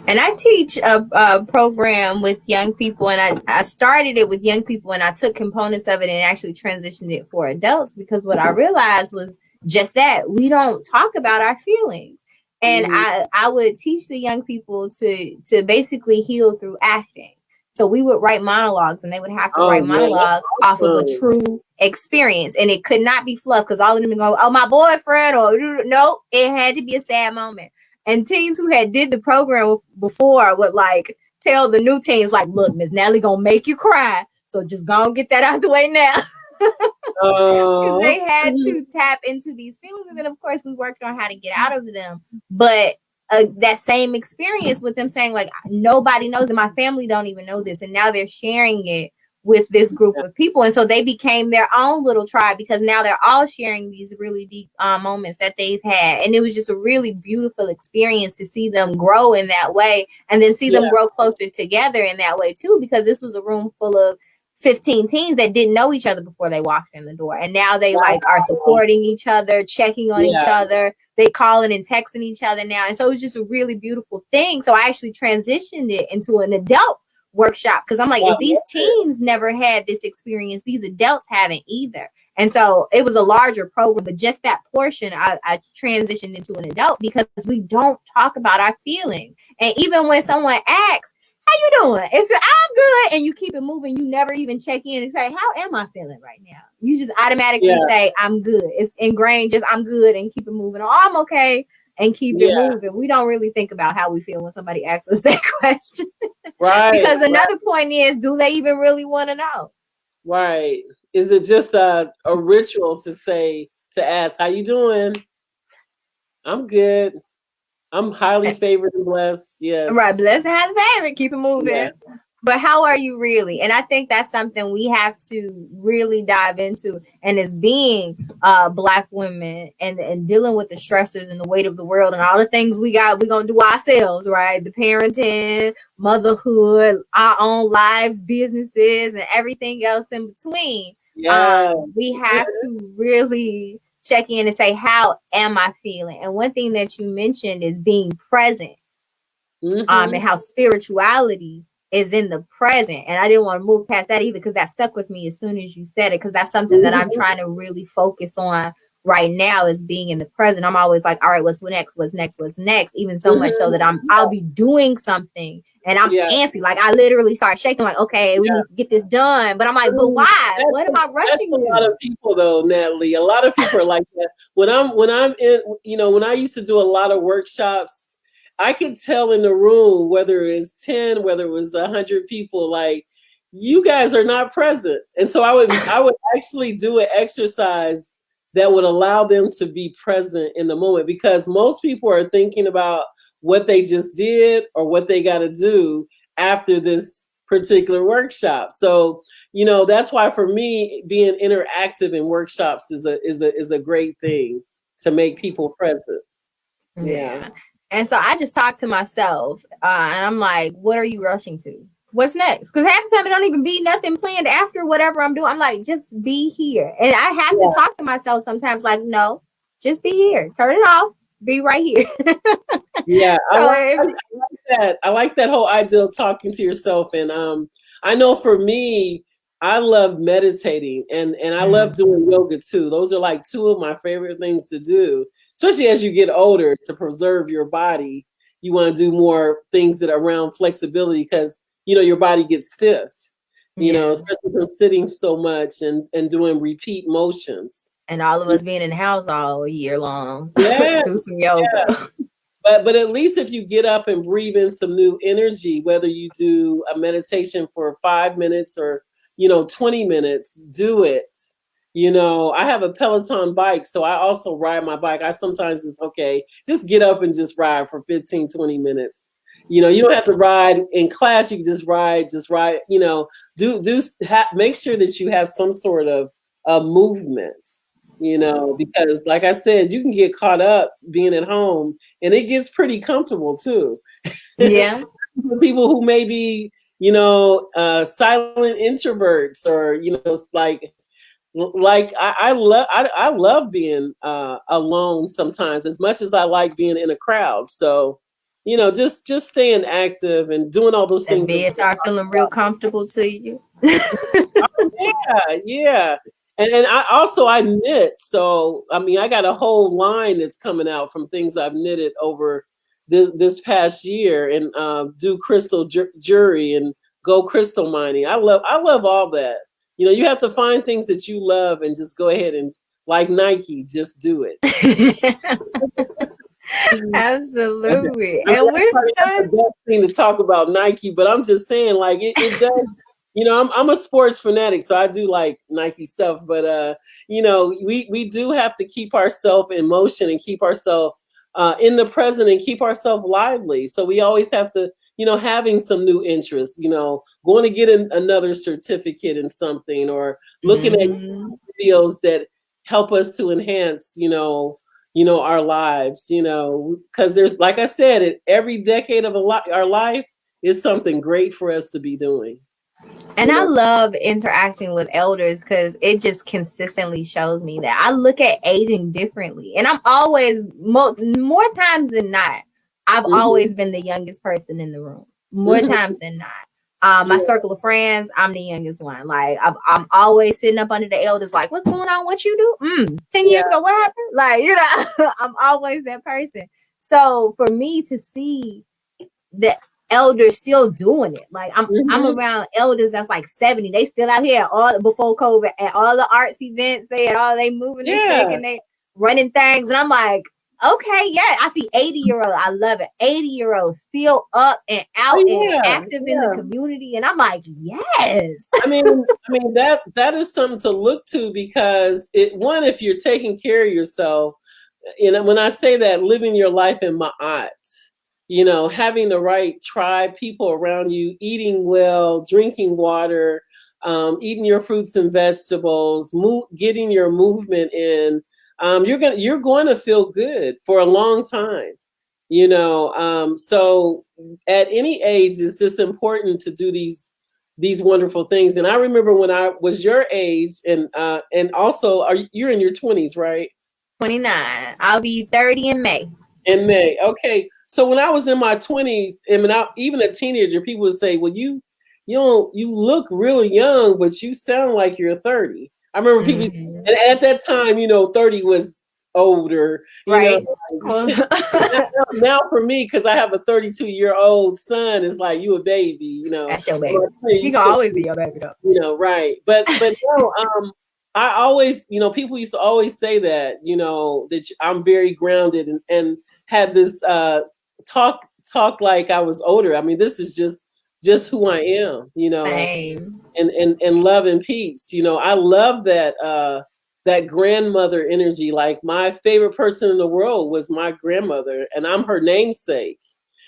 And I teach a program with young people, and I started it with young people, and I took components of it and actually transitioned it for adults, because what I realized was just that we don't talk about our feelings. And I would teach the young people to basically heal through acting. So we would write monologues, and they would have to write monologues off of a true experience. And it could not be fluff, because all of them would go, oh, my boyfriend, or no, it had to be a sad moment. And teens who had did the program before would like tell the new teens, like, look, Miss Natalie gonna make you cry. So just go and get that out of the way now. Because they had to tap into these feelings. And then, of course, we worked on how to get out of them. But that same experience with them saying, like, nobody knows, and my family don't even know this. And now they're sharing it with this group of people. And so they became their own little tribe, because now they're all sharing these really deep moments that they've had. And it was just a really beautiful experience to see them grow in that way, and then see them grow closer together in that way too, because this was a room full of 15 teens that didn't know each other before they walked in the door. And now they like are supporting each other, checking on each other. They calling and texting each other now. And so it was just a really beautiful thing. So I actually transitioned it into an adult workshop, because I'm like, if these teens never had this experience, these adults haven't either. And so it was a larger program, but just that portion I transitioned into an adult, because we don't talk about our feelings. And even when someone asks, how you doing? It's I'm good, and you keep it moving. You never even check in and say, how am I feeling right now? You just automatically say, I'm good. It's ingrained, just I'm good, and keep it moving. Oh, I'm okay, and keep it moving. We don't really think about how we feel when somebody asks us that question. Right. Because another point is, do they even really want to know? Right. Is it just a ritual to ask, how you doing? I'm good. I'm highly favored and blessed. Yes. Right. Blessed and highly favored. Keep it moving. Yeah. But how are you really? And I think that's something we have to really dive into. And as being Black women and dealing with the stressors and the weight of the world and all the things we're going to do ourselves, right? The parenting, motherhood, our own lives, businesses, and everything else in between. Yeah. We have to really check in and say, how am I feeling? And one thing that you mentioned is being present. And how spirituality is in the present. And I didn't want to move past that either, because that stuck with me as soon as you said it, because that's something that I'm trying to really focus on right now, is being in the present. I'm always like, all right, what's next? What's next? What's next? Even so much so that I'll be doing something and I'm antsy. Like I literally start shaking, like, okay, we need to get this done. But I'm like, but why? What am I rushing to? A lot of people though, Natalie. A lot of people are like that. When I'm in, when I used to do a lot of workshops, I could tell in the room, whether it's 10, whether it was 100 people, like, you guys are not present. And so I would actually do an exercise that would allow them to be present in the moment, because most people are thinking about what they just did or what they got to do after this particular workshop. So, that's why for me, being interactive in workshops is a great thing to make people present. Yeah. And so I just talk to myself, and I'm like, what are you rushing to? What's next? Because half the time it don't even be nothing planned after whatever I'm doing. I'm like, just be here. And I have to talk to myself sometimes, like, no, just be here. Turn it off. Be right here. Yeah, I like that. I like that whole idea of talking to yourself. And I know for me, I love meditating and I love doing yoga too. Those are like two of my favorite things to do, especially as you get older, to preserve your body. You want to do more things that are around flexibility, because, your body gets stiff, especially from sitting so much and doing repeat motions. And all of us being in the house all year long. Do some yoga. Yeah. But at least if you get up and breathe in some new energy, whether you do a meditation for 5 minutes or 20 minutes, do it. I have a Peloton bike, so I also ride my bike. I sometimes just get up and just ride for 15, 20 minutes. You don't have to ride in class. You can just ride, make sure that you have some sort of movement, because like I said, you can get caught up being at home, and it gets pretty comfortable too. Yeah. People who may be, silent introverts, or, I love being alone sometimes, as much as I like being in a crowd. So, just staying active and doing all those things. And start feeling real comfortable to you. Yeah. And I knit. So, I got a whole line that's coming out from things I've knitted over this past year, and do crystal jewelry and go crystal mining. I love all that. You have to find things that you love and just go ahead and, like Nike, just do it. Absolutely. And we're the best thing to talk about Nike, but I'm just saying, like, it does. I'm a sports fanatic, so I do like Nike stuff. But we do have to keep ourselves in motion and keep ourselves in the present and keep ourselves lively. So we always have to, having some new interests, going to get another certificate in something, or looking at videos that help us to enhance, our lives, because there's, like I said, every decade of our life is something great for us to be doing. And I love interacting with elders, because it just consistently shows me that I look at aging differently. And I'm always, more times than not, I've always been the youngest person in the room, more times than not. My circle of friends, I'm the youngest one. Like, I'm always sitting up under the elders, like, what's going on? What you do? 10 years ago, what happened? Like, I'm always that person. So for me to see that elders still doing it, like I'm around elders that's like 70, they still out here all before COVID at all the arts events, they moving and shaking, they running things, and I'm like, okay, yeah, I see 80-year-old, I love it, 80-year-old still up and out and active in the community, and I'm like, yes. I mean that is something to look to, because if you're taking care of yourself, when I say that, living your life in ma'at, having the right tribe, people around you, eating well, drinking water, eating your fruits and vegetables, getting your movement in, you're going to feel good for a long time. So at any age, it's just important to do these these wonderful things. And I remember when I was your age, and also you're in your 20s, right? 29. I'll be 30 in May. In May. Okay. So when I was in my 20s, and even a teenager, people would say, well, you look really young, but you sound like you're 30. I remember people, and at that time, 30 was older. Right. Now for me, because I have a 32-year-old son, it's like you a baby. That's your baby. You can always be your baby though. Right. But no, I always, people used to always say that, that I'm very grounded and had this talk like I was older. I mean, this is just who I am, Same. and love and peace. I love that grandmother energy. Like my favorite person in the world was my grandmother, and I'm her namesake.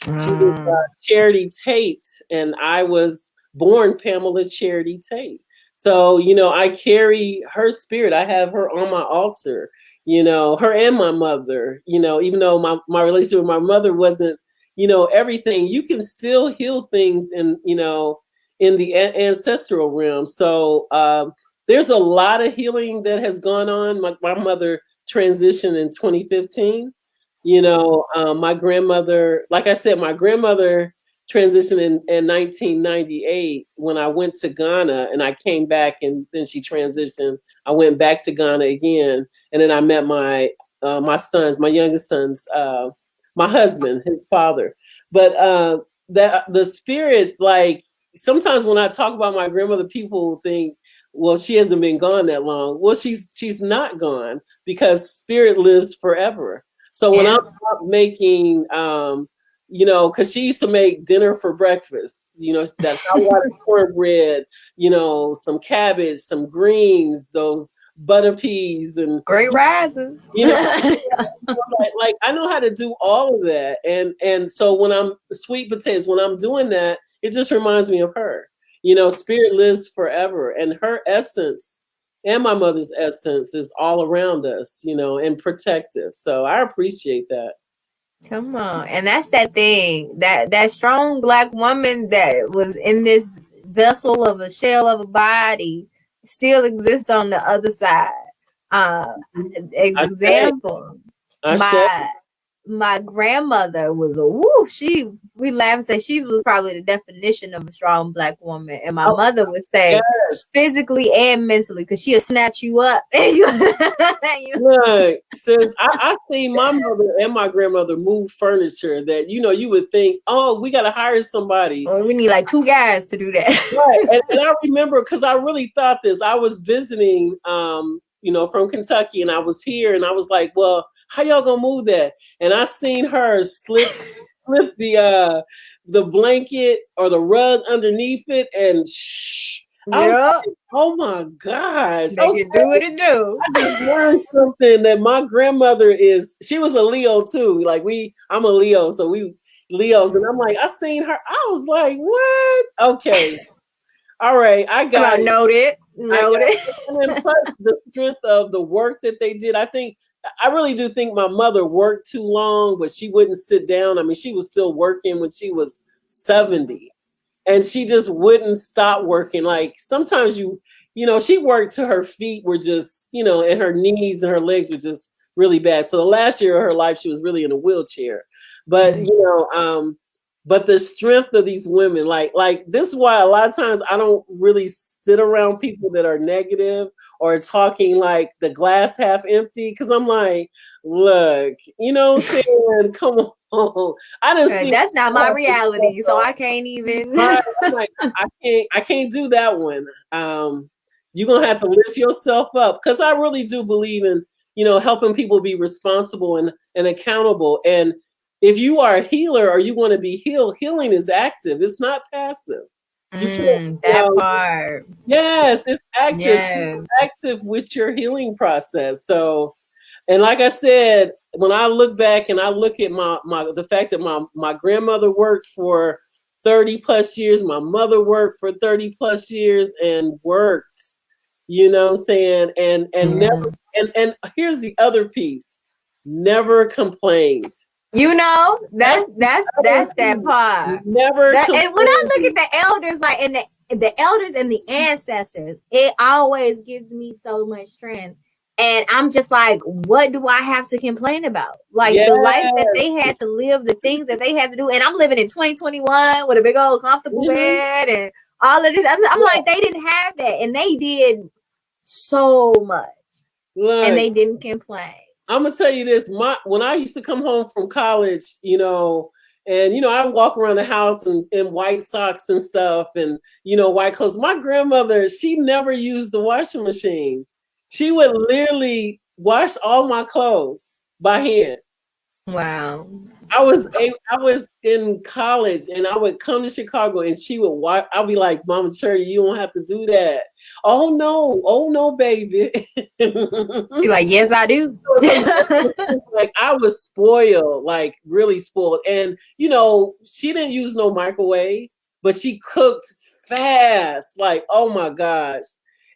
She was Charity Tate, and I was born Pamela Charity Tate. So, I carry her spirit. I have her on my altar, her and my mother, even though my relationship with my mother wasn't, everything, you can still heal things in the ancestral realm. So there's a lot of healing that has gone on. My mother transitioned in 2015. My grandmother, like I said, my grandmother transitioned in 1998 when I went to Ghana, and I came back, and then she transitioned. I went back to Ghana again, and then I met my youngest sons, my husband, his father. But the spirit, like sometimes when I talk about my grandmother, people think, well, she hasn't been gone that long. Well, she's not gone, because spirit lives forever. So when I'm making, because she used to make dinner for breakfast, that's how I wanted cornbread, some cabbage, some greens, those butter peas, and great rising. Like I know how to do all of that, and so when I'm sweet potatoes, when I'm doing that, it just reminds me of her. Spirit lives forever, and her essence and my mother's essence is all around us, and protective. So I appreciate that. Come on. And that's that thing, that strong Black woman that was in this vessel of a shell of a body still exists on the other side. Example, my grandmother was we laugh and say she was probably the definition of a strong Black woman. And my mother would say physically and mentally, because she'll snatch you up. Look, since I seen my mother and my grandmother move furniture that, you would think, oh, we got to hire somebody. Well, we need like 2 guys to do that. Right. And I remember, because I really thought this, I was visiting, from Kentucky, and I was here, and I was like, well, how y'all gonna move that? And I seen her slip the blanket or the rug underneath it, and I was like, oh my gosh. They can do what it do. I just learned something that my grandmother she was a Leo too. Like I'm a Leo, so we Leos. And I'm like, I seen her. I was like, what? Okay. All right. I got it. Noted. And then plus the strength of the work that they did. I really do think my mother worked too long, but she wouldn't sit down. I mean, she was still working when she was 70, and she just wouldn't stop working. Like sometimes she worked to her feet were just, and her knees and her legs were just really bad. So the last year of her life, she was really in a wheelchair. But, but the strength of these women, like this is why a lot of times I don't really sit around people that are negative or talking like the glass half empty, because I'm like, look, saying, come on. I didn't see that's not my reality, so I can't even. I'm like, I can't do that one. You're gonna have to lift yourself up, because I really do believe in helping people be responsible and accountable. And if you are a healer or you want to be healed, healing is active. It's not passive. That part. Yes, it's active. Yes. It's active with your healing process. So, and like I said, when I look back and I look at the fact that my grandmother worked for 30 plus years, my mother worked for 30 plus years and worked, saying, and never, and here's the other piece, never complained. That's that part. Never. And when I look at the elders, like the elders and the ancestors, it always gives me so much strength. And I'm just like, what do I have to complain about? Like the life that they had to live, the things that they had to do. And I'm living in 2021 with a big old comfortable bed and all of this. I'm like, they didn't have that. And they did so much. Look, and they didn't complain. I'm going to tell you this. When I used to come home from college, you know, and, you know, I walk around the house in white socks and stuff and, you know, white clothes. My grandmother, she never used the washing machine. She would literally wash all my clothes by hand. Wow. I was in college and I would come to Chicago and she would watch. I'll be like, Mama Charity, you don't have to do that. Oh no, baby. You're like, yes, I do. Like I was spoiled, like really spoiled. And you know, she didn't use no microwave, but she cooked fast. Like, oh my gosh.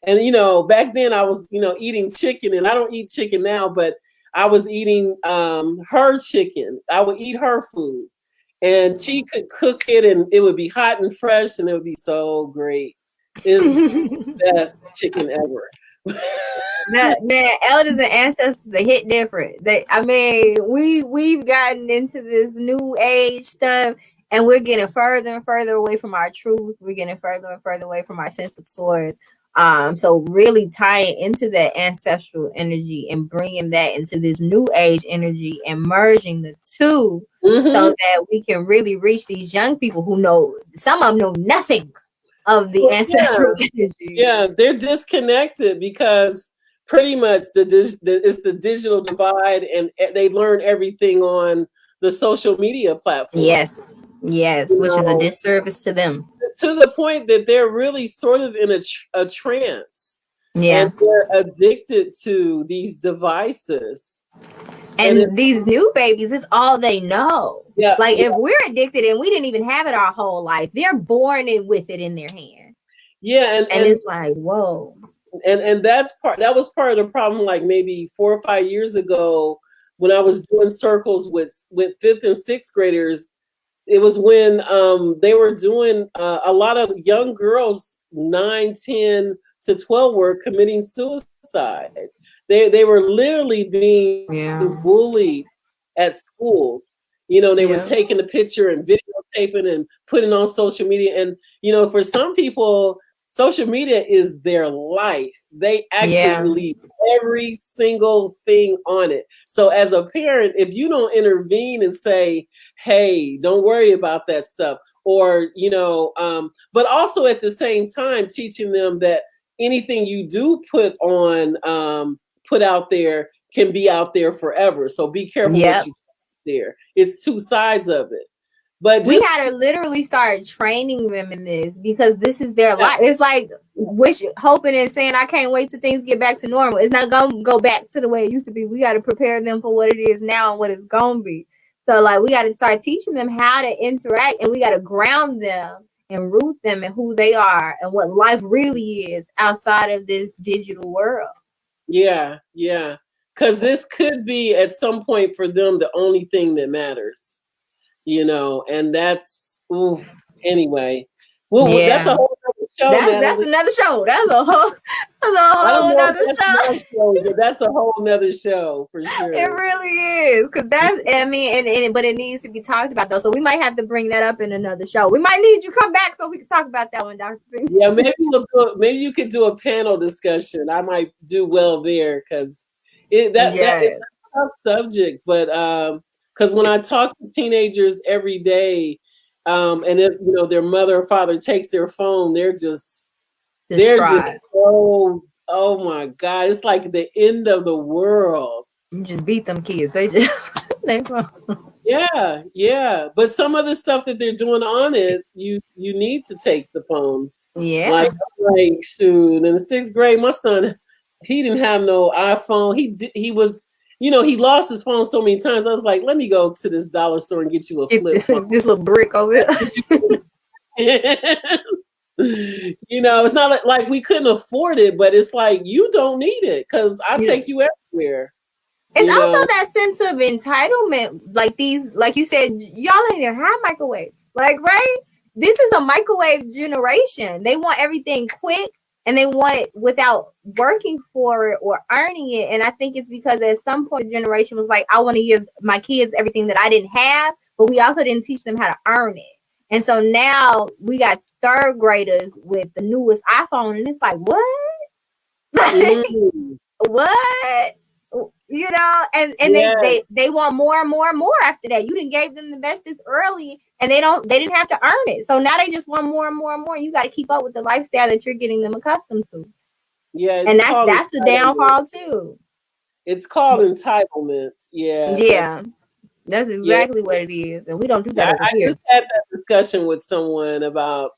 And you know, back then I was, you know, eating chicken, and I don't eat chicken now, but I was eating her chicken. I would eat her food, and she could cook it, and it would be hot and fresh, and it would be so great. It's the best chicken ever. Man, elders and ancestors, they hit different. We've gotten into this new age stuff, and we're getting further and further away from our truth. We're getting further and further away from our sense of source. So really tying into that ancestral energy and bringing that into this new age energy and merging the two, so that we can really reach these young people who know, some of them know nothing of the ancestral energy. Yeah, they're disconnected because pretty much it's the digital divide, and they learn everything on the social media platform. Yes, which is a disservice to them. To the point that they're really sort of in a trance. Yeah. And they're addicted to these devices. And these new babies, it's all they know. Yeah. Like if we're addicted and we didn't even have it our whole life, they're born with it in their hand. Yeah. And it's like, whoa. And that was part of the problem, like maybe 4 or 5 years ago when I was doing circles with 5th and 6th graders. It was when they were doing a lot of young girls, 9, 10 to 12, were committing suicide. They were literally being bullied at school. You know, they were taking a picture and videotaping and putting on social media. And, you know, for some people, social media is their life. They actually believe every single thing on it. So as a parent, if you don't intervene and say, hey, don't worry about that stuff, or, you know, but also at the same time, teaching them that anything you do put out there can be out there forever. So be careful what you put there. It's two sides of it. But we had to literally start training them in this, because this is their life. It's like hoping and saying, I can't wait till things get back to normal. It's not going to go back to the way it used to be. We got to prepare them for what it is now and what it's going to be. So like we got to start teaching them how to interact, and we got to ground them and root them in who they are and what life really is outside of this digital world. Yeah. Because this could be at some point for them the only thing that matters. You know, and that's anyway. Well, that's a whole other show. That's another show. That's a whole other show. That's a whole nother show for sure. It really is, because that's, I mean, but it needs to be talked about though. So we might have to bring that up in another show. We might need you to come back so we can talk about that one, Dr. B. Yeah, maybe you could do a panel discussion. I might do well there, because that is a tough subject, but because when I talk to teenagers every day, and if you know their mother or father takes their phone, they're just oh my God, it's like the end of the world. You just beat them kids. They just yeah. But some of the stuff that they're doing on it, you need to take the phone. Yeah. Like shoot, in the 6th grade, my son, he didn't have no iPhone. He was. You know, he lost his phone so many times. I was like, let me go to this dollar store and get you a flip phone. This little brick over there. You know, it's not like we couldn't afford it, but it's like, you don't need it because I'll take you everywhere. It's also that sense of entitlement. Like you said, y'all ain't even have microwaves. Like, right? this is a microwave generation. They want everything quick and they want it without working for it or earning it. And I think it's because at some point the generation was like, I want to give my kids everything that I didn't have, but we also didn't teach them how to earn it. And so now we got third graders with the newest iPhone, and it's like, what? What? You know, and yes. they want more and more and more after that. You didn't gave them the best this early, and they didn't have to earn it. So now they just want more and more and more. You got to keep up with the lifestyle that you're getting them accustomed to. Yeah, and that's the downfall too. It's called entitlement. Yeah. That's exactly what it is, and we don't do that. I just had that discussion with someone about,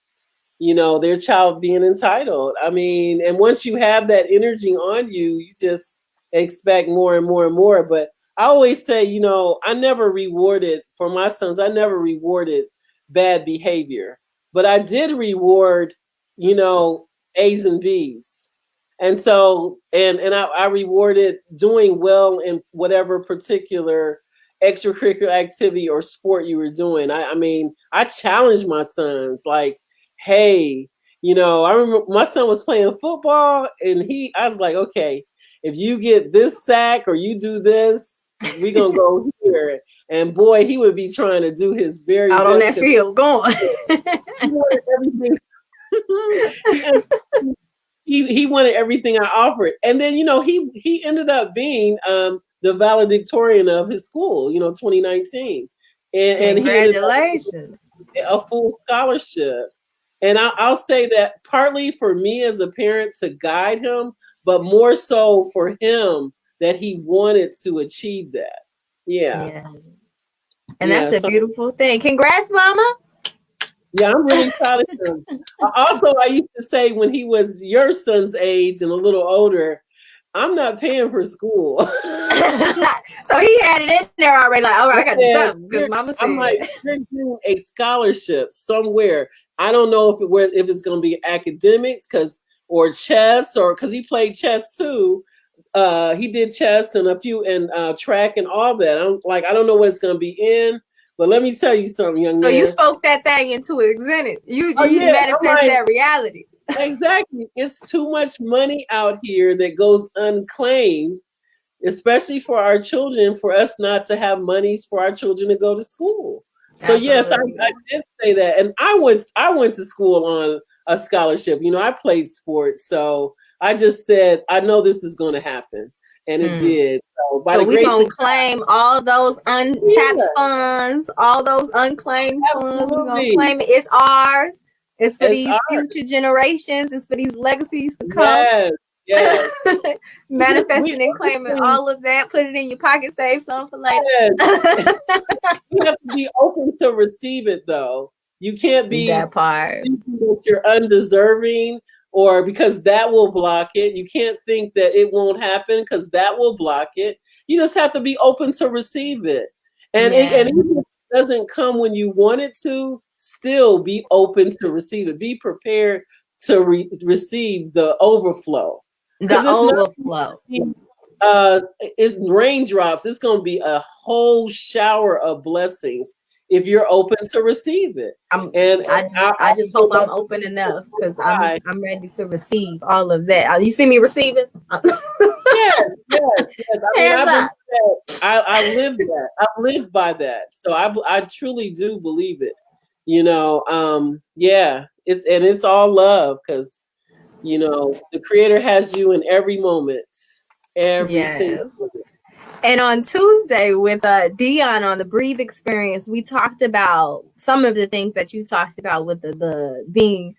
you know, their child being entitled. I mean, and once you have that energy on you, you just expect more and more and more. But I always say, you know, I never rewarded for my sons. I never rewarded bad behavior, but I did reward, you know, A's and B's. And so, and I rewarded doing well in whatever particular extracurricular activity or sport you were doing. I mean, I challenged my sons, like, hey, you know, I remember my son was playing football, and I was like, okay, if you get this sack or you do this, we're gonna go here. And boy, he would be trying to do his very out on that field, going. He wanted everything. He wanted everything I offered, and then, you know, he ended up being the valedictorian of his school, you know, 2019, and congratulations, he a full scholarship. And I'll say that partly for me as a parent to guide him, but more so for him that he wanted to achieve that. Yeah. And that's a beautiful thing. Congrats, Mama. Yeah, I'm really proud of him. Also, I used to say when he was your son's age and a little older, I'm not paying for school. So he had it in there already, like, oh, I got to do something because Mama said. I'm like, you're doing a scholarship somewhere. I don't know if it's going to be academics or chess, or because he played chess too. He did chess and a few track and all that. I don't know what it's going to be in. But let me tell you something, young man. So you spoke that thing into existence. You manifested that reality. Exactly. It's too much money out here that goes unclaimed, especially for our children, for us not to have monies for our children to go to school. So absolutely. Yes, I did say that. And I went to school on a scholarship. You know, I played sports. So I just said, I know this is going to happen. And it did. So we're going to claim all those untapped funds, all those unclaimed funds. We're going to claim it. It's ours. It's for these future generations. It's for these legacies to come. Yes. Manifesting and claiming all of that. Put it in your pocket, save some for later. Yes. You have to be open to receive it, though. You can't be that part. That you're undeserving, or because that will block it. You can't think that it won't happen because that will block it. You just have to be open to receive it. And even if it doesn't come when you want it to, still be open to receive it. Be prepared to receive the overflow. It's raindrops. It's going to be a whole shower of blessings if you're open to receive it. I just hope I'm open enough because I'm ready to receive all of that. You see me receiving? Yes. I live that. I live by that. So I truly do believe it. You know, it's all love because, you know, the Creator has you in every moment. Every single moment. And on Tuesday with Dion on the Breathe Experience, we talked about some of the things that you talked about with the being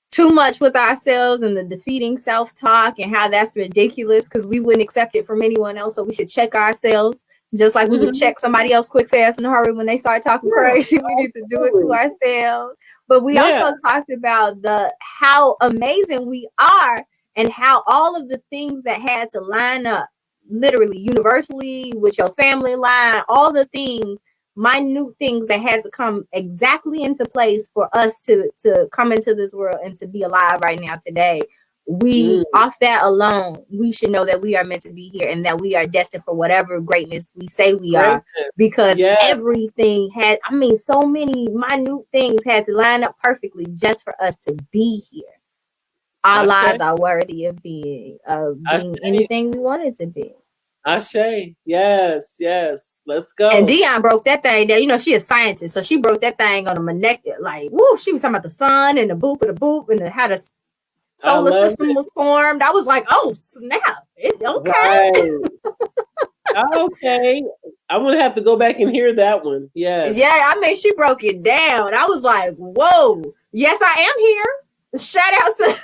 too much with ourselves and the defeating self-talk and how that's ridiculous because we wouldn't accept it from anyone else. So we should check ourselves just like we would check somebody else quick, fast, in a hurry when they start talking crazy. We need to do it to ourselves. But we also talked about how amazing we are and how all of the things that had to line up literally universally with your family line, all the things, minute things that had to come exactly into place for us to come into this world and to be alive right now today. we off that alone, we should know that we are meant to be here and that we are destined for whatever greatness we say we are, because everything had, I mean, so many minute things had to line up perfectly just for us to be here. Our lives are worthy of being anything we wanted to be. Ashe, yes, let's go. And Dion broke that thing down. You know, she a scientist, so she broke that thing on a molecular, like, woo, she was talking about the sun and the boop and how the solar system was formed. I was like, oh snap! Okay. Right. Okay, I'm gonna have to go back and hear that one. Yes. Yeah, I mean, she broke it down. I was like, whoa, yes, I am here. Shout out to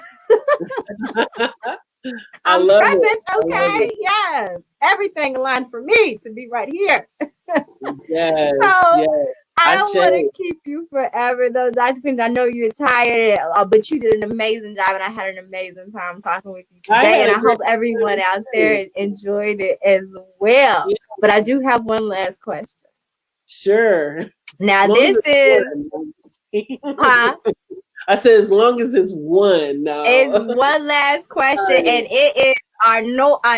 I'm present. Okay, yes, everything aligned for me to be right here. Yes. So I don't want to keep you forever, though, Dr. Payne. I know you're tired, but you did an amazing job, and I had an amazing time talking with you today. And I hope everyone out there enjoyed it as well. Yeah. But I do have one last question. Sure. Now, this is... I said, as long as it's one. No. It's one last question, and it is our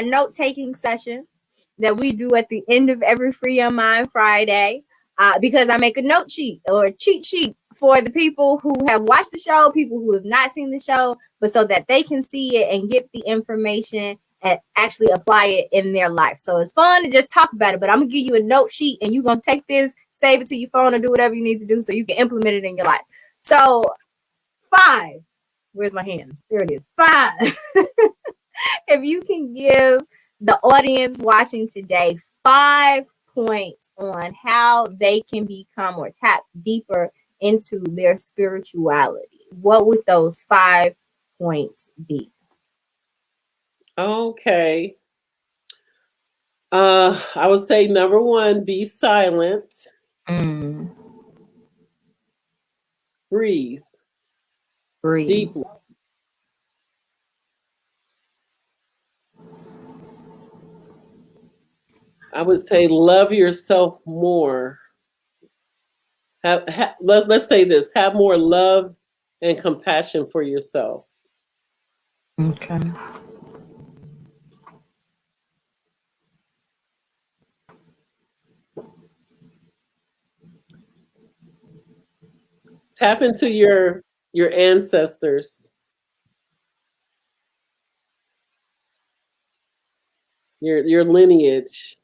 note-taking session that we do at the end of every Free Your Mind Friday. Because I make a note sheet or a cheat sheet for the people who have watched the show, people who have not seen the show, but so that they can see it and get the information and actually apply it in their life. So it's fun to just talk about it, but I'm going to give you a note sheet and you're going to take this, save it to your phone, or do whatever you need to do so you can implement it in your life. So 5, where's my hand? There it is. 5. If you can give the audience watching today 5 points on how they can become or tap deeper into their spirituality, what would those 5 points be? Okay. I would say number 1, be silent. Breathe deeply. I would say love yourself more. Let's say this: have more love and compassion for yourself. Okay. Tap into your ancestors, your lineage.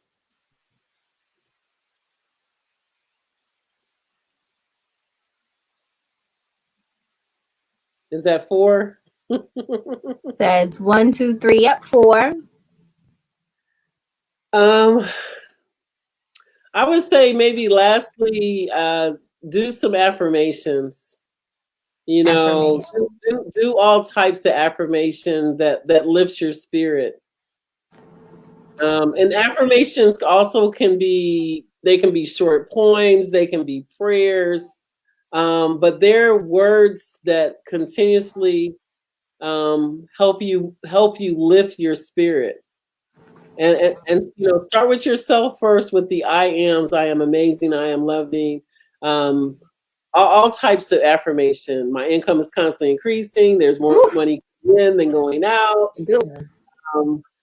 Is that 4? That's 1, 2, 3. Yep, 4. I would say maybe lastly, do some affirmations. You know, do all types of affirmation that lifts your spirit. And affirmations also can be short poems, they can be prayers, but they're words that continuously help you lift your spirit. And you know, start with yourself first with the I ams. I am amazing. I am loving. All types of affirmation. My income is constantly increasing. There's more money in than going out.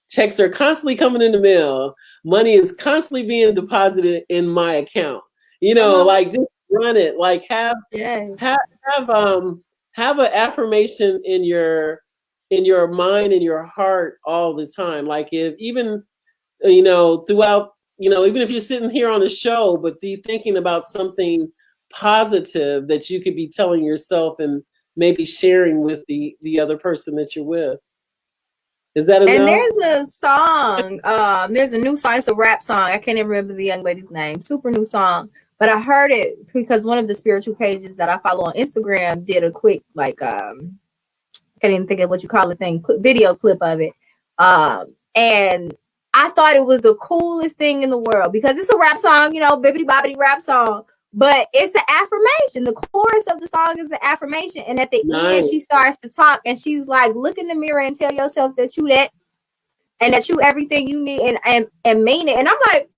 Checks are constantly coming in the mail. Money is constantly being deposited in my account. You know, like just run it. Like have an affirmation in your mind and your heart all the time. Like if even, you know, throughout, you know, even if you're sitting here on the show, but thinking about something positive that you could be telling yourself and maybe sharing with the other person that you're with. Is that enough? And there's a song, there's a new song, it's a rap song. I can't even remember the young lady's name. Super new song. But I heard it because one of the spiritual pages that I follow on Instagram did a quick, like, can't even think of what you call the thing, video clip of it. And I thought it was the coolest thing in the world because it's a rap song, you know, bibbity bobbity rap song. But it's an affirmation. The chorus of the song is an affirmation. And at the end, she starts to talk and she's like, look in the mirror and tell yourself that you that and that you everything you need and mean it. And I'm like,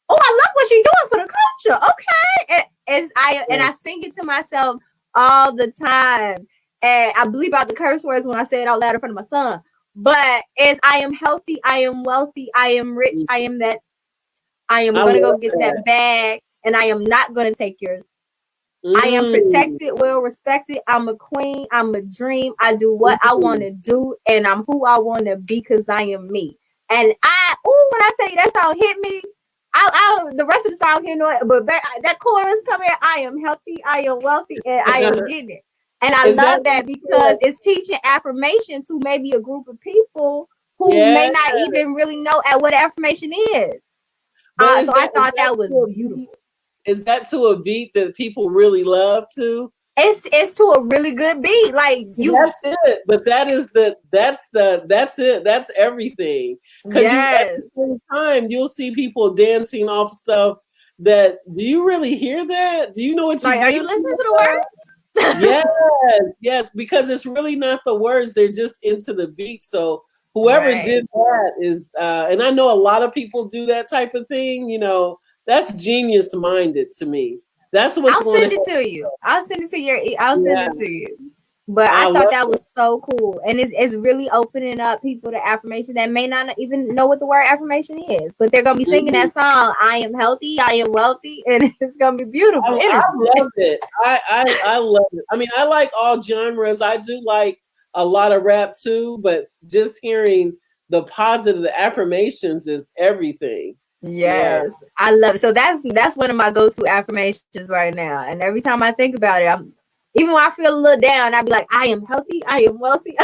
oh, I love what she's doing for the culture. Okay. And I sing it to myself all the time. and I bleep out the curse words when I say it out loud in front of my son. But it's I am healthy, I am wealthy, I am rich, I am that. I am gonna go get that bag, and I am not gonna take yours. I am protected, well respected. I'm a queen. I'm a dream. I do what I want to do, and I'm who I want to be because I am me. And when I say that song hit me, the rest of the song can't know it, but that chorus come in. I am healthy. I am wealthy, and I am getting it. And I love that because it's teaching affirmation to maybe a group of people who may not even really know what affirmation is. So I thought that was beautiful. Is that to a beat that people really love too? It's to a really good beat. Like you. That's it. But that's it. That's everything. Because at the same time you'll see people dancing off stuff that do you really hear that? Do you know what you are you listening to the words? Yes, because it's really not the words, they're just into the beat. So whoever did that is and I know a lot of people do that type of thing, you know. That's genius minded to me. That's what's I'll send it to you. I'll send it to you. But I thought that was so cool. And it's really opening up people to affirmation that may not even know what the word affirmation is. But they're gonna be singing that song, I am healthy, I am wealthy, and it's gonna be beautiful. I love it. I love it. I mean, I like all genres. I do like a lot of rap too, but just hearing the positive, the affirmations is everything. Yes, I love it. So that's one of my go-to affirmations right now. And every time I think about it, even when I feel a little down, I'd be like, I am healthy, I am wealthy.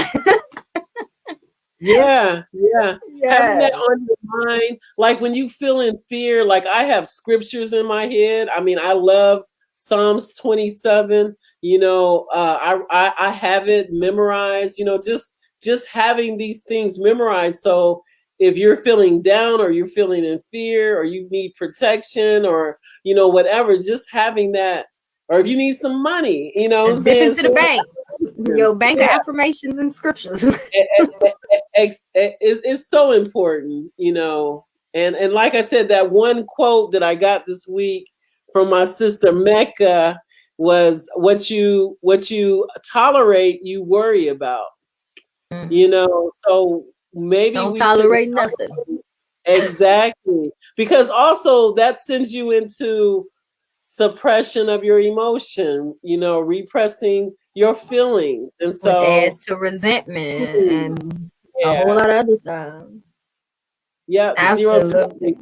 Yeah. Having that on your mind, like when you feel in fear, like I have scriptures in my head. I mean, I love Psalms 27. You know, I have it memorized. You know, just having these things memorized. So if you're feeling down or you're feeling in fear or you need protection or, you know, whatever, just having that, or if you need some money, you know, just dip into the bank, your bank of affirmations and scriptures. It's so important, you know, and like I said, that one quote that I got this week from my sister Mecca was what you tolerate, you worry about, you know, so maybe don't tolerate nothing. Exactly. Because also that sends you into suppression of your emotion, you know, repressing your feelings. And so which adds to resentment and a whole lot of other stuff. Yeah, absolutely.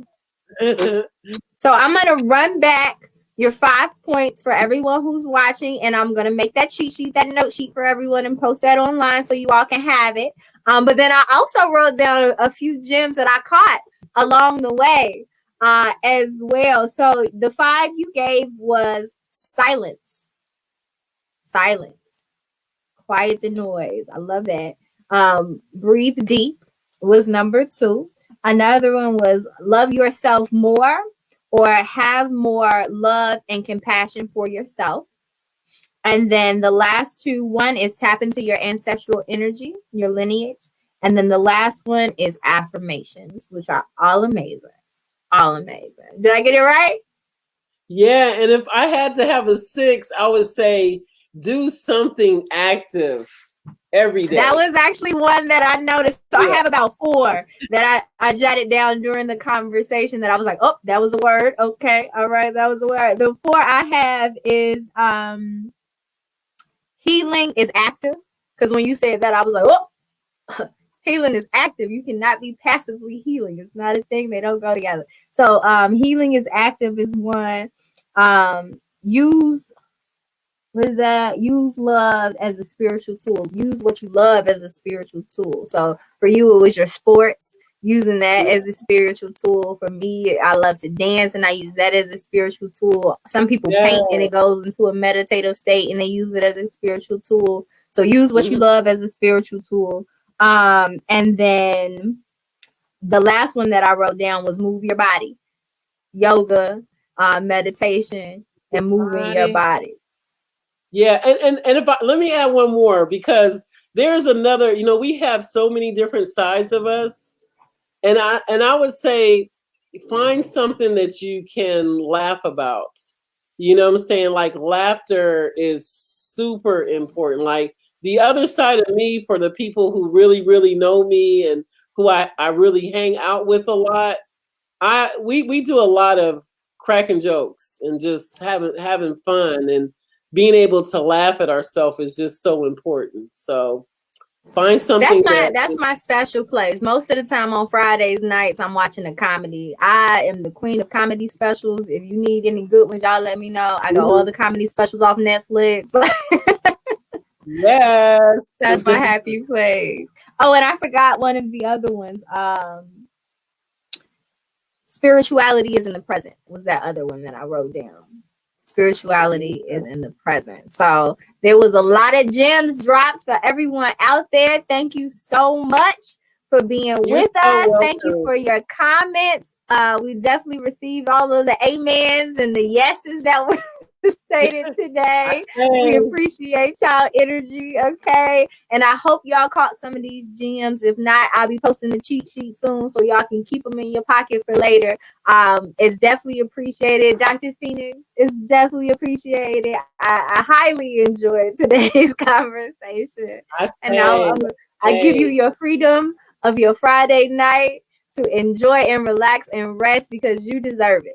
So I'm gonna run back your 5 points for everyone who's watching, and I'm gonna make that cheat sheet, that note sheet for everyone, and post that online so you all can have it. But then I also wrote down a few gems that I caught along the way as well. So the 5 you gave was silence, quiet the noise. I love that. Breathe deep was number 2. Another one was love yourself more, or have more love and compassion for yourself. And then the last 2, one is tap into your ancestral energy, your lineage. And then the last one is affirmations, which are all amazing. All amazing. Did I get it right? Yeah. And if I had to have a 6, I would say do something active every day. That was actually one that I noticed. So I have about 4 that I jotted down during the conversation that I was like, oh, that was a word. Okay. All right. That was a word. The 4 I have is healing is active. Because when you said that, I was like, oh, healing is active. You cannot be passively healing. It's not a thing. They don't go together. So healing is active is one. Use love as a spiritual tool. Use what you love as a spiritual tool. So for you, it was your sports, using that as a spiritual tool. For me, I love to dance, and I use that as a spiritual tool. Some people paint, and it goes into a meditative state, and they use it as a spiritual tool. So use what you love as a spiritual tool. And then the last one that I wrote down was move your body. Yoga, meditation, and moving your body. Yeah, and if let me add one more, because there's another, you know, we have so many different sides of us. And I would say find something that you can laugh about. You know what I'm saying? Like laughter is super important. Like the other side of me, for the people who really, really know me and who I really hang out with a lot, we do a lot of cracking jokes and just having fun, and being able to laugh at ourselves is just so important. So find something that's my special place. Most of the time on Fridays nights, I'm watching a comedy. I am the queen of comedy specials. If you need any good ones, y'all let me know. I got all the comedy specials off Netflix. Yes, that's my happy place. Oh, and I forgot one of the other ones. Spirituality is in the present was that other one that I wrote down. Spirituality is in the present. So there was a lot of gems dropped for everyone out there. Thank you so much for being with us. Welcome. Thank you for your comments. We definitely received all of the amens and the yeses that were stated today. We appreciate y'all energy, okay? And I hope y'all caught some of these gems. If not, I'll be posting the cheat sheet soon so y'all can keep them in your pocket for later. It's definitely appreciated. Dr. Phoenix, it's definitely appreciated. I highly enjoyed today's conversation. And now I give you your freedom of your Friday night to enjoy and relax and rest because you deserve it.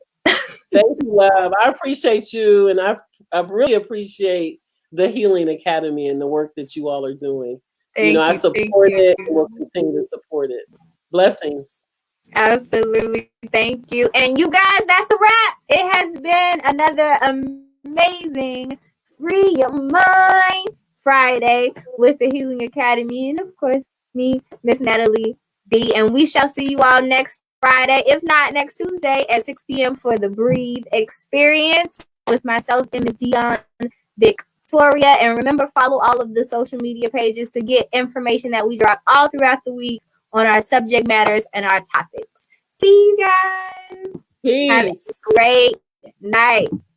Thank you, love. I appreciate you, and I really appreciate the Healing Academy and the work that you all are doing. I support it and will continue to support it. Blessings. Absolutely. Thank you. And you guys, that's a wrap. It has been another amazing Free Your Mind Friday with the Healing Academy. And of course, me, Miss Natalie B. And we shall see you all next Friday, if not next Tuesday at 6 p.m. for the Breathe Experience with myself and Ms. Dion Victoria. And remember, follow all of the social media pages to get information that we drop all throughout the week on our subject matters and our topics. See you guys. Peace. Have a great night.